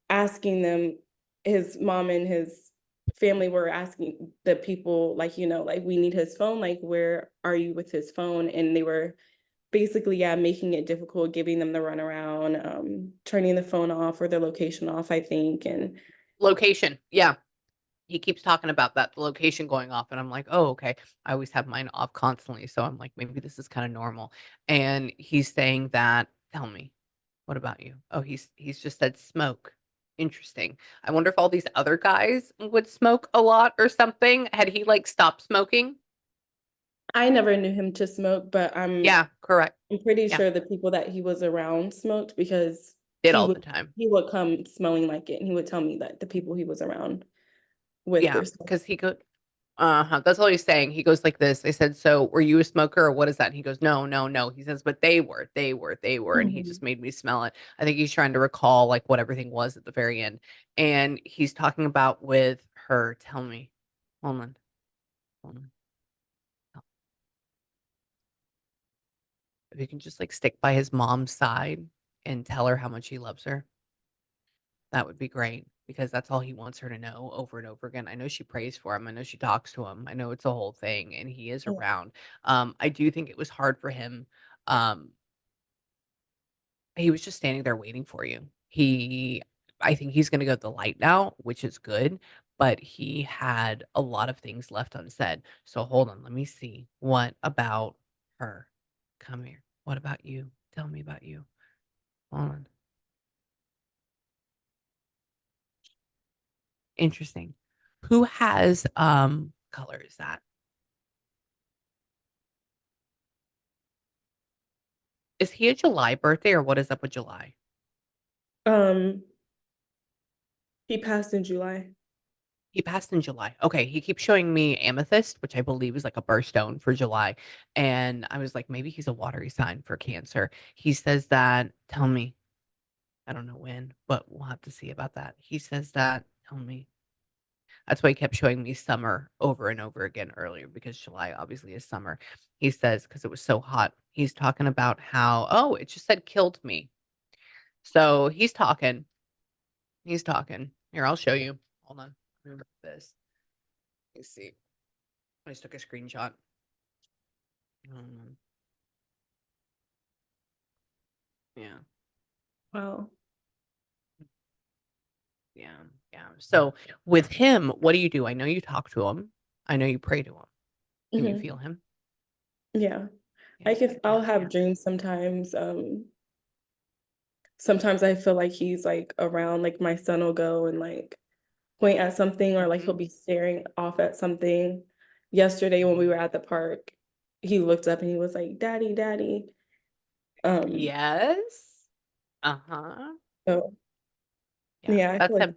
asking them, his mom and his family were asking the people, like, like, we need his phone, like, where are you with his phone? And they were basically, yeah, making it difficult, giving them the runaround, turning the phone off or the location off, I think. And Location, yeah. He keeps talking about that, the location going off, and I'm like, "Oh, okay." I always have mine off constantly, so I'm like, "Maybe this is kinda normal." And he's saying that tell me, what about you? Oh, he's just said smoke. Interesting. I wonder if all these other guys would smoke a lot or something. Had he, like, stopped smoking? I never knew him to smoke, but Yeah, correct. I'm pretty Yeah, sure the people that he was around smoked because did he all would the time. he would come smelling like it, and he would tell me that the people he was around with Yeah, their stuff. because he could That's all he's saying. He goes like this. I said, "So were you a smoker or what is that?" And he goes, "No, no, no." He says, "But they were," and he just Mhm. made me smell it. I think he's trying to recall like what everything was at the very end, and he's talking about with her. Tell me, hold on, hold on. If you can just like stick by his mom's side and tell her how much he loves her, that would be great because that's all he wants her to know over and over again. I know she prays for him. I know she talks to him. I know it's a whole thing and he is Yeah. around. I do think it was hard for him. Um, he was just standing there waiting for you. I think he's going to go to the light now, which is good, but he had a lot of things left unsaid. So hold on. Let me see. What about her? Come here. What about you? Tell me about you. Hold on. Interesting. Who has color is that? Is he a July birthday or what is up with July? Um, he passed in July. He passed in July. Okay, he keeps showing me amethyst, which I believe is like a birthstone for July. And I was like, maybe he's a watery sign for Cancer. He says that, tell me, I don't know when, but we'll have to see about that. He says that, tell me. That's why he kept showing me summer over and over again earlier because July obviously is summer. He says, because it was so hot, he's talking about how, oh, it just said killed me. So he's talking. He's talking. Here, I'll show you. Hold on. Remember this. Let me see. I just took a screenshot. Um, yeah, Wow. yeah, yeah. So with him, what do? I know you talk to him. I know you pray to him. Can you Hmm. feel him? Yeah. Yeah, I'll yeah, have yeah. dreams sometimes. Sometimes I feel like he's like around, like my son will go and like point at something or like he'll Hmm. be staring off at something. Yesterday when we were at the park, he looked up and he was like, "Daddy, Daddy." Um, Yes. Uh-huh. so Yeah, yeah, I feel that's like him.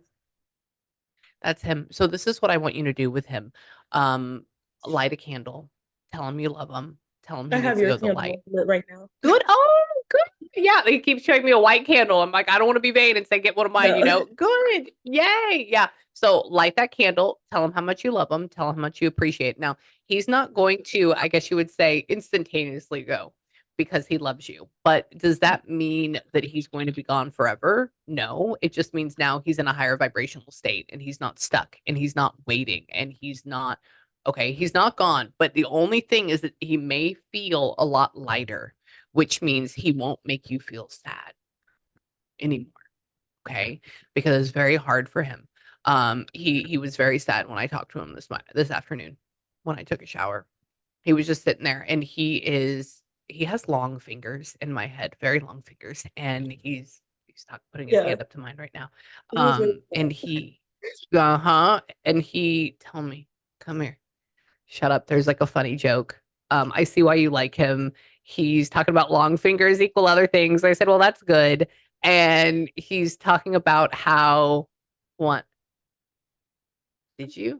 That's him. So this is what I want you to do with him. Um, Light a candle. Tell him you love him. Tell him I he have needs to your go to the light. candle lit right now. Good. Oh, good. Yeah, he keeps showing me a white candle. I'm like, I don't want to be vain and say, get one of mine, No. Good. Yay. Yeah. So light that candle. Tell him how much you love him. Tell him how much you appreciate it. Now, he's not going to, I guess you would say, instantaneously go because he loves you. But does that mean that he's going to be gone forever? No. It just means now he's in a higher vibrational state and he's not stuck and he's not waiting and he's not, okay, he's not gone. But the only thing is that he may feel a lot lighter, which means he won't make you feel sad anymore. Okay, because it's very hard for him. He was very sad when I talked to him this afternoon when I took a shower. He was just sitting there, and he has long fingers in my head, very long fingers, and putting his Yeah, hand up to mine right now. he was really And sad. he tell me, come here. Shut up. There's like a funny joke. I see why you like him. He's talking about long fingers equal other things. I said, well, that's good. And he's talking about how, what did you?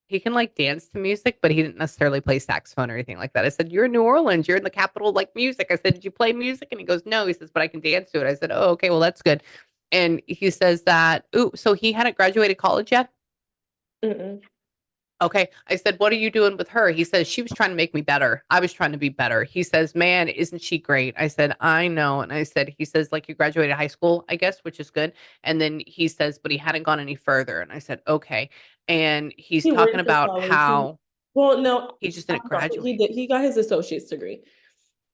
He can like dance to music, but he didn't necessarily play saxophone or anything like that. I said, you're in New Orleans. You're in the capital of like music. I said, did you play music? And he goes, no. He says, but I can dance to it. I said, oh, okay. Well, that's good. And he says that, ooh, so he hadn't graduated college yet. Mm-mm. Okay. I said, what are you doing with her? He says, she was trying to make me better. I was trying to be better. He says, man, isn't she great? I said, I know. And I said, he says, like you graduated high school, I guess, which is good. And then he says, but he hadn't gone any further. And I said, okay. And he's He talking went to about college. how Well, no, he just I didn't thought he graduate. did. He got his associate's degree.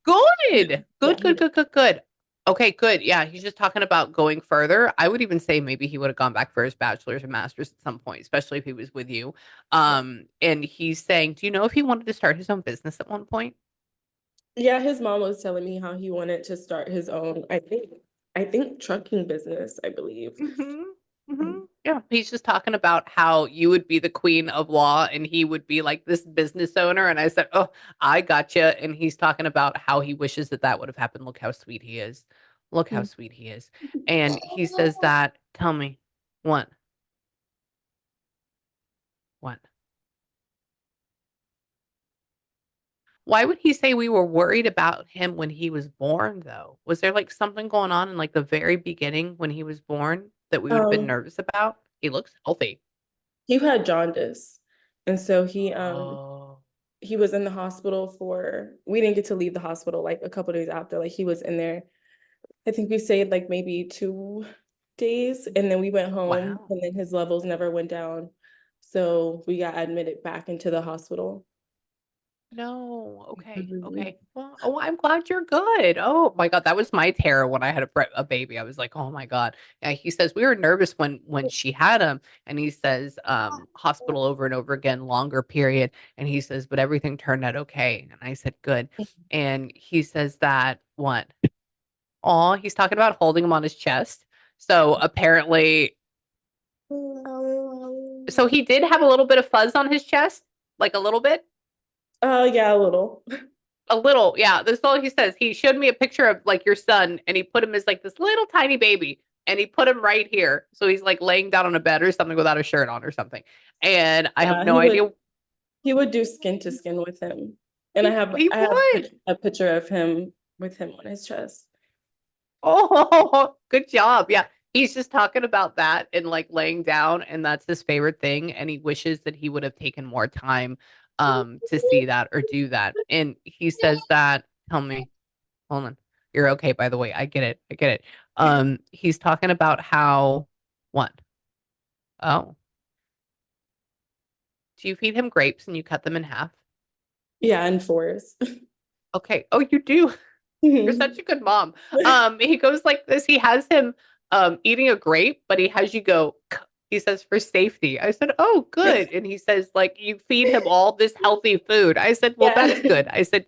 Good. Yeah, Good, good, good, good, good. Okay, good. Yeah, he's just talking about going further. I would even say maybe he would have gone back for his bachelor's and master's at some point, especially if he was with you. And he's saying, do you know if he wanted to start his own business at one point? yeah. His mom was telling me how he wanted to start his own. I think trucking business. I believe. Hmm. Hmm. Yeah, he's just talking about how you would be the queen of law and he would be like this business owner. And I said, oh, I gotcha. And he's talking about how he wishes that that would have happened. Look how sweet he is. Look how Mm. sweet he is. And he says that, tell me, what? What? Why would he say we were worried about him when he was born, though? Was there like something going on in like the very beginning when he was born that we would have been Um, nervous about? He looks healthy. he had jaundice, and so Oh, he was in the hospital for, we didn't get to leave the hospital like a couple days after. Like he was in there. I think we stayed like maybe 2 days, and then we went home, wow. and then his levels never went down. So we got admitted back into the hospital. No. Okay. Mhm. Okay. Well, oh, I'm glad you're good. Oh my God, that was my terror when I had a baby. I was like, oh my God. Yeah, he says we were nervous when she had him, and he says hospital over and over again, longer period, and he says, but everything turned out okay. And I said, good. And he says that what? Oh, he's talking about holding him on his chest. So apparently, so he did have a little bit of fuzz on his chest, like a little bit. Oh yeah, a little. A little, yeah. That's all he says. He showed me a picture of like your son, and he put him as like this little tiny baby, and he put him right here. So he's like laying down on a bed or something without a shirt on or something. And I have Yeah, no idea. he would do skin to skin with him. And He I have would. a picture of him with him on his chest. Oh, good job. Yeah. He's just talking about that and like laying down, and that's his favorite thing. And he wishes that he would have taken more time to see that or do that. And he says that, tell me, hold on. You're okay, by the way. I get it. I get it. He's talking about how what? Oh, do you feed him grapes and you cut them in half? Yeah, and fours. Okay. Oh, you do. You're such a good mom. He goes like this. He has him eating a grape, but he has you go, he says for safety. I said, "Oh, good." And he says like you feed him all this healthy food. I said, "Well, Yeah. that's good." I said,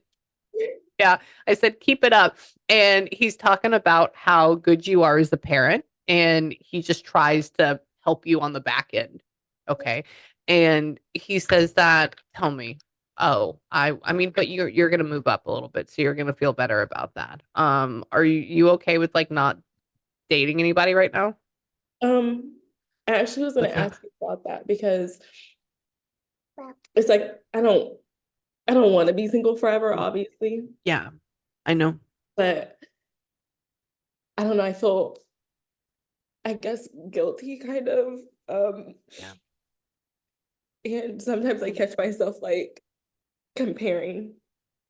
yeah. I said, "Keep it up." And he's talking about how good you are as a parent, and he just tries to help you on the back end. Okay. And he says that, tell me. Oh, I mean, but you're gonna move up a little bit, so you're gonna feel better about that. Are you okay with like not dating anybody right now? Um, I actually was gonna What's up? ask you about that because it's like I don't want to be single forever, obviously, Yeah, I know. but I don't know, I feel I guess guilty kind of. Um, Yeah. and sometimes I catch myself like comparing,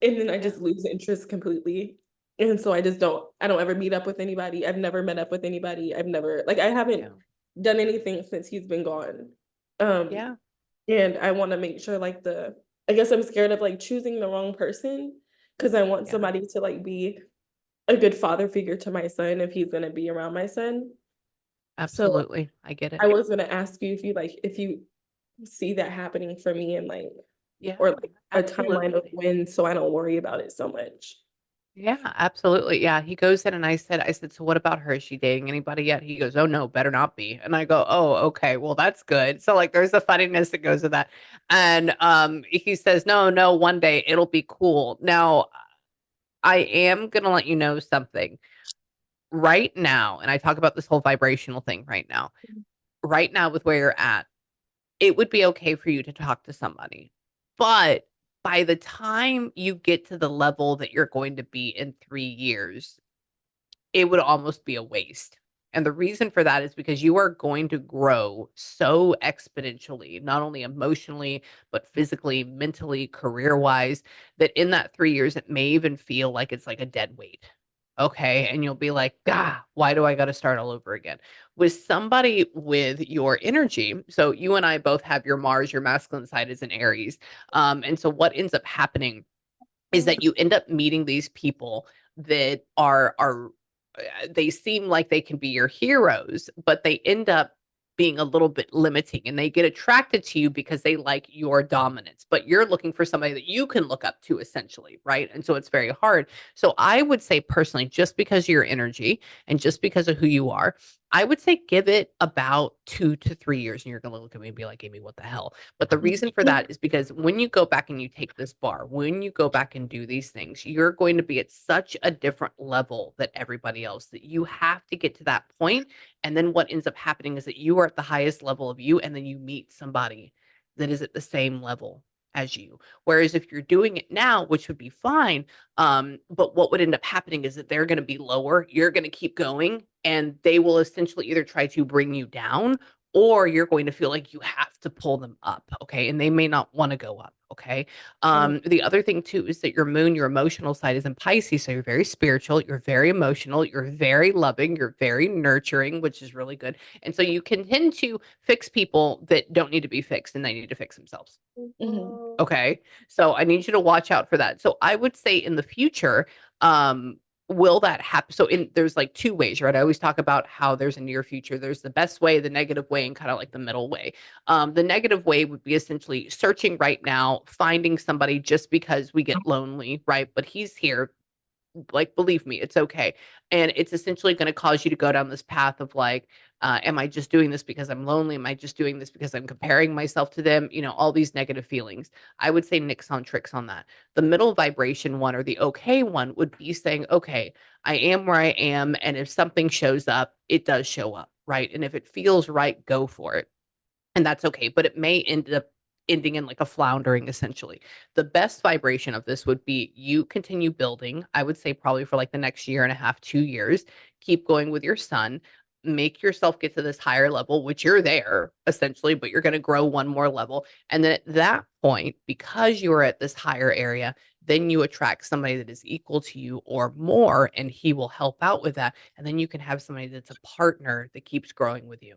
and then I Yeah. just lose interest completely. And so I don't ever meet up with anybody. I've never met up with anybody. I've never like I haven't Yeah. done anything since he's been gone. Um, Yeah. and I want to make sure like I guess I'm scared of like choosing the wrong person because I want Yeah. somebody to like be a good father figure to my son if he's gonna be around my son. So Absolutely. I get it. I was gonna ask you if you see that happening for me and like Yeah. or like a timeline of Absolutely. when so I don't worry about it so much. Yeah, absolutely. Yeah, he goes in and I said, so what about her? Is she dating anybody yet? He goes, oh no, better not be. And I go, oh, okay, well that's good. So like, there's a funniness that goes with that. And he says, no, no, one day it'll be cool. Now, I am gonna let you know something right now, and I talk about this whole vibrational thing right now. Right now, with where you're at, it would be okay for you to talk to somebody. But by the time you get to the level that you're going to be in 3 years, it would almost be a waste. And the reason for that is because you are going to grow so exponentially, not only emotionally, but physically, mentally, career wise, that in that 3 years, it may even feel like it's like a dead weight. Okay. And you'll be like, ah, why do I got to start all over again? With somebody with your energy. So you and I both have your Mars, your masculine side is an Aries. And so what ends up happening is that you end up meeting these people that are they seem like they can be your heroes, but they end up being a little bit limiting, and they get attracted to you because they like your dominance, but you're looking for somebody that you can look up to essentially, right? And so it's very hard. So I would say personally, just because of your energy and just because of who you are, I would say give it about 2 to 3 years, and you're going to look at me and be like, Amy, what the hell? But the reason for that is because when you go back and you take this bar, when you go back and do these things, you're going to be at such a different level than everybody else that you have to get to that point. And then what ends up happening is that you are at the highest level of you, and then you meet somebody that is at the same level as you. Whereas if you're doing it now, which would be fine, but what would end up happening is that they're going to be lower, you're going to keep going, and they will essentially either try to bring you down, or you're going to feel like you have to pull them up, okay? And they may not want to go up, okay? Mhm. The other thing too is that your moon, your emotional side is in Pisces, so you're very spiritual, you're very emotional, you're very loving, you're very nurturing, which is really good. And so you can tend to fix people that don't need to be fixed and they need to fix themselves. Mhm. Okay. So I need you to watch out for that. So I would say in the future, um, will that happen? So there's like two ways, right? I always talk about how there's a near future. There's the best way, the negative way, and kind of like the middle way. The negative way would be essentially searching right now, finding somebody just because we get lonely, right? But he's here, like, believe me, it's okay. And it's essentially going to cause you to go down this path of like, am I just doing this because I'm lonely? Am I just doing this because I'm comparing myself to them? All these negative feelings. I would say nix on tricks on that. The middle vibration one, or the okay one, would be saying, okay, I am where I am. And if something shows up, it does show up, right? And if it feels right, go for it, and that's okay, but it may end up ending in like a floundering essentially. The best vibration of this would be you continue building, I would say probably for like the next year and a half, 2 years, keep going with your son, make yourself get to this higher level, which you're there essentially, but you're going to grow one more level. And then at that point, because you are at this higher area, then you attract somebody that is equal to you or more, and he will help out with that. And then you can have somebody that's a partner that keeps growing with you.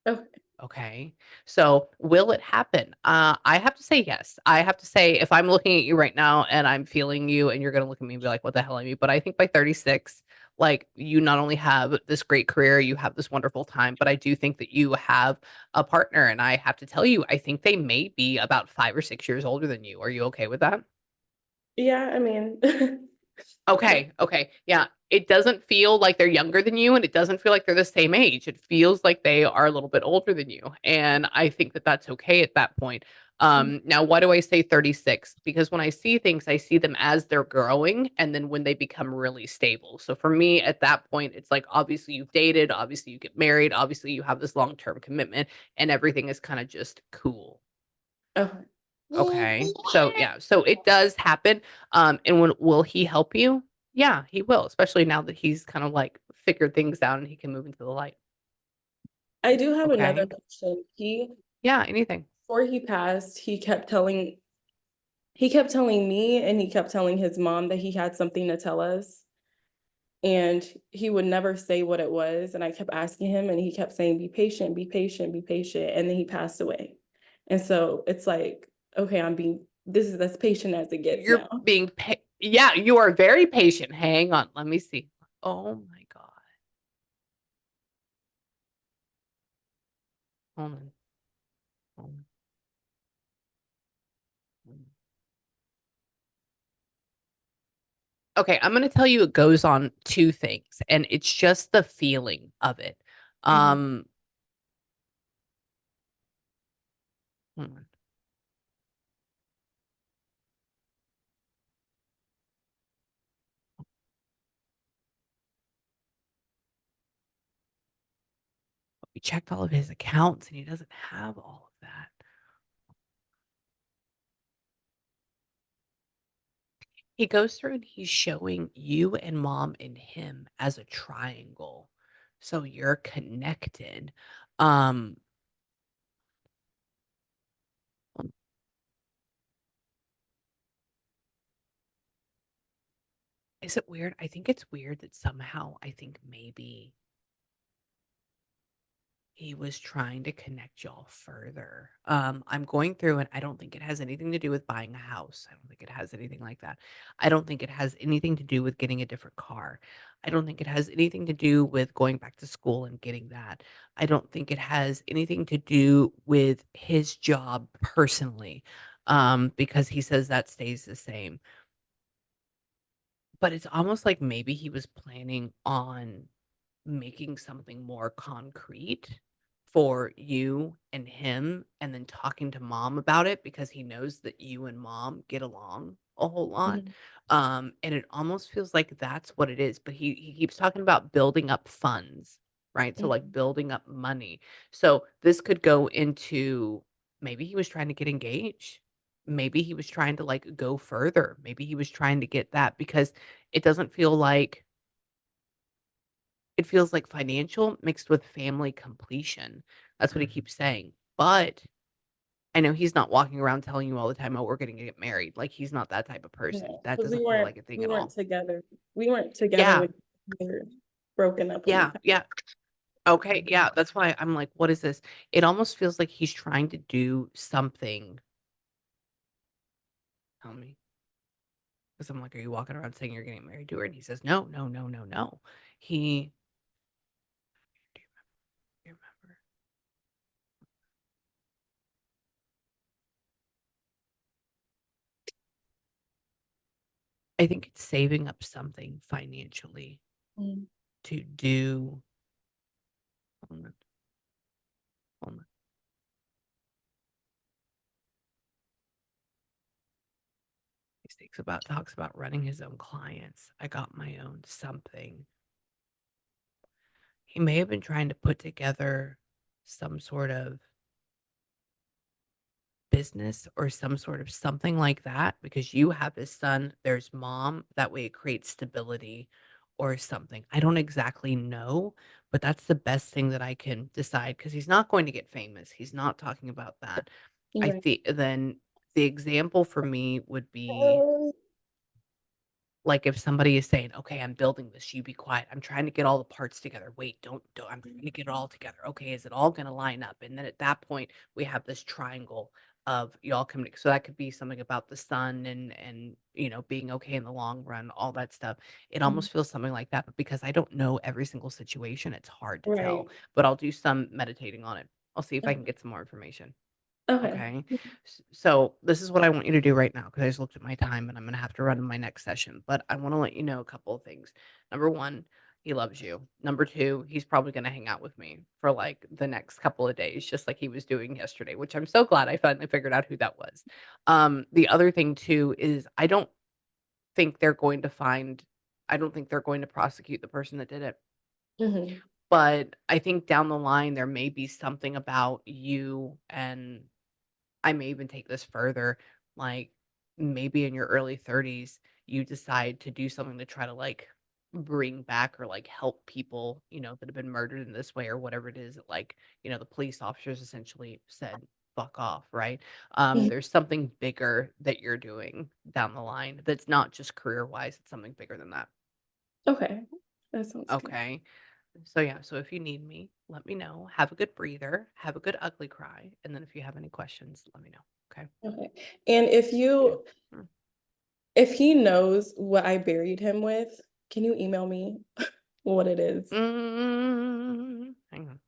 Okay. Okay. So will it happen? I have to say yes. I have to say, if I'm looking at you right now and I'm feeling you, and you're going to look at me and be like, what the hell, Amy? But I think by 36, like, you not only have this great career, you have this wonderful time, but I do think that you have a partner. And I have to tell you, I think they may be about 5 or 6 years older than you. Are you okay with that? Yeah, I mean, yeah. Okay, okay. Yeah, it doesn't feel like they're younger than you, and it doesn't feel like they're the same age. It feels like they are a little bit older than you, and I think that that's okay at that point. Mhm. Now, why do I say 36? Because when I see things, I see them as they're growing, and then when they become really stable. So for me, at that point, it's like, obviously you've dated, obviously you get married, obviously you have this long-term commitment, and everything is kind of just cool. Okay. Okay. So yeah, so it does happen. And when will he help you? Yeah, he will, especially now that he's kind of like figured things out and he can move into the light. I do have another Okay. question. Yeah, anything. Before he passed, he kept telling me and he kept telling his mom that he had something to tell us. And he would never say what it was. And I kept asking him, and he kept saying, be patient, be patient, be patient. And then he passed away. And so it's like, okay, this is as patient as it gets You're now. being yeah, you are very patient. Hang on. Let me see. Oh my God. Hold on. Hold on. Okay, I'm going to tell you it goes on two things, and it's just the feeling of it. Mhm. Um, hold on. We checked all of his accounts and he doesn't have all of that. He goes through and he's showing you and mom and him as a triangle. So you're connected. Um, is it weird? I think it's weird that somehow I think maybe he was trying to connect y'all further. I'm going through and I don't think it has anything to do with buying a house. I don't think it has anything like that. I don't think it has anything to do with getting a different car. I don't think it has anything to do with going back to school and getting that. I don't think it has anything to do with his job personally, because he says that stays the same. But it's almost like maybe he was planning on making something more concrete for you and him, and then talking to mom about it because he knows that you and mom get along a whole lot. Mhm. And it almost feels like that's what it is, but he keeps talking about building up funds, right? So like Mhm. building up money. So this could go into, maybe he was trying to get engaged. maybe he was trying to, like, go further. Maybe he was trying to get that because it doesn't feel like it feels like financial mixed with family completion. That's what he keeps saying. But I know he's not walking around telling you all the time, "Oh, we're gonna get married." Like, he's not that type of person. No, That because doesn't feel like a thing we at weren't all. together. We weren't together Yeah, when we were broken up when we yeah, found. yeah. Okay, yeah, that's why I'm like, "What is this?" It almost feels like he's trying to do something. Tell me, because 'cause I'm like, "Are you walking around saying you're getting married to her?" And he says, "No, no, no, no, no." He Do you remember? I think it's saving up something financially Mm, to do. Hold on, hold on. He talks about running his own clients. I got my own something. He may have been trying to put together some sort of business or some sort of something like that because you have his son, there's mom, that way it creates stability or something. I don't exactly know, but that's the best thing that I can decide because he's not going to get famous. He's not talking about that. I right. think then the example for me would be like, if somebody is saying, "Okay, I'm building this, you be quiet. I'm trying to get all the parts together. Wait, don't I'm trying to get it all together. Okay, is it all gonna line up?" And then at that point, we have this triangle of y'all coming so that could be something about the sun and, being okay in the long run, all that stuff. It Mm, almost feels something like that, but because I don't know every single situation, it's hard to right. tell, but I'll do some meditating on it. I'll see if I can Okay. get some more information. Okay. Okay. So this is what I want you to do right now because I just looked at my time and I'm going to have to run to my next session. But I want to let you know a couple of things. Number one, he loves you. Number two, he's probably going to hang out with me for like the next couple of days, just like he was doing yesterday, which I'm so glad I finally figured out who that was. The other thing too is think they're going to find, I don't think they're going to prosecute the person that did it. Mhm. But I think down the line, there may be something about you and I may even take this further, like, maybe in your early 30s, you decide to do something to try to, like, bring back or, like, help people, that have been murdered in this way or whatever it is that, like, the police officers essentially said, "Fuck off," right? Mhm. There's something bigger that you're doing down the line that's not just career-wise, it's something bigger than that. Okay. That sounds good. Okay? So, yeah, so if you need me, let me know. Have a good breather, have a good ugly cry, and then if you have any questions, let me know, okay? Okay. And Okay. Mm. if he knows what I buried him with, can you email me what it is? Hang on.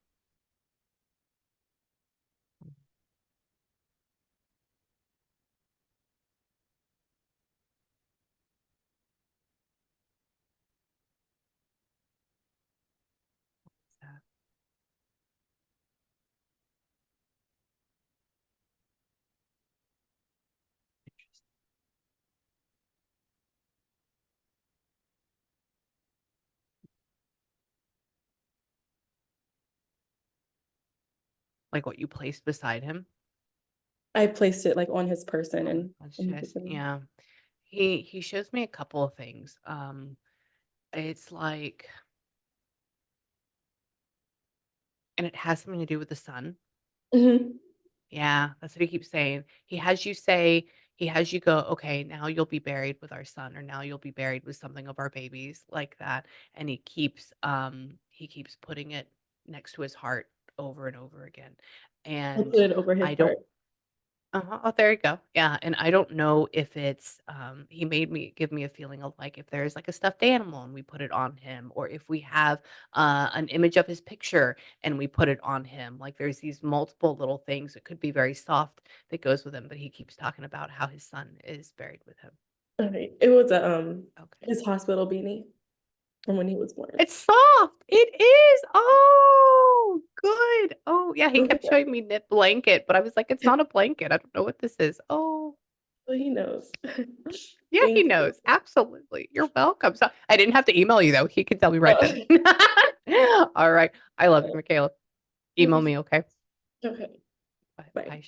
What's that? Interesting. Like what you placed beside him? I placed it, like, on his person On and his in chest? the Yeah. He shows me a couple of things. It's like, and it has something to do with the sun. Mhm. Yeah, that's what he keeps saying. He has you go, okay, now you'll be buried with our son, or now you'll be buried with something of our babies, like that. And he keeps putting it next to his heart over and over again. I'll And put it over his I heart. don't Oh, there you go. Yeah, and I don't know if it's, he made me give me a feeling of, like, if there's, like, a stuffed animal and we put it on him, or if we have, an image of his picture and we put it on him, like, there's these multiple little things, it could be very soft that goes with him, but he keeps talking about how his son is buried with him. Okay. It was Okay. his hospital beanie from when he was born. It's soft! It is! Oh, good. Oh, yeah, he kept showing me knit blanket, but I was like, "It's not a blanket, I don't know what this is." Oh. Well, he knows. Yeah, he Thank you. knows. Absolutely. You're welcome. So I didn't have to email you though. He can tell me right then. Oh, All right. I love you, Michaela. Email me, okay? okay. Bye. Bye. Bye.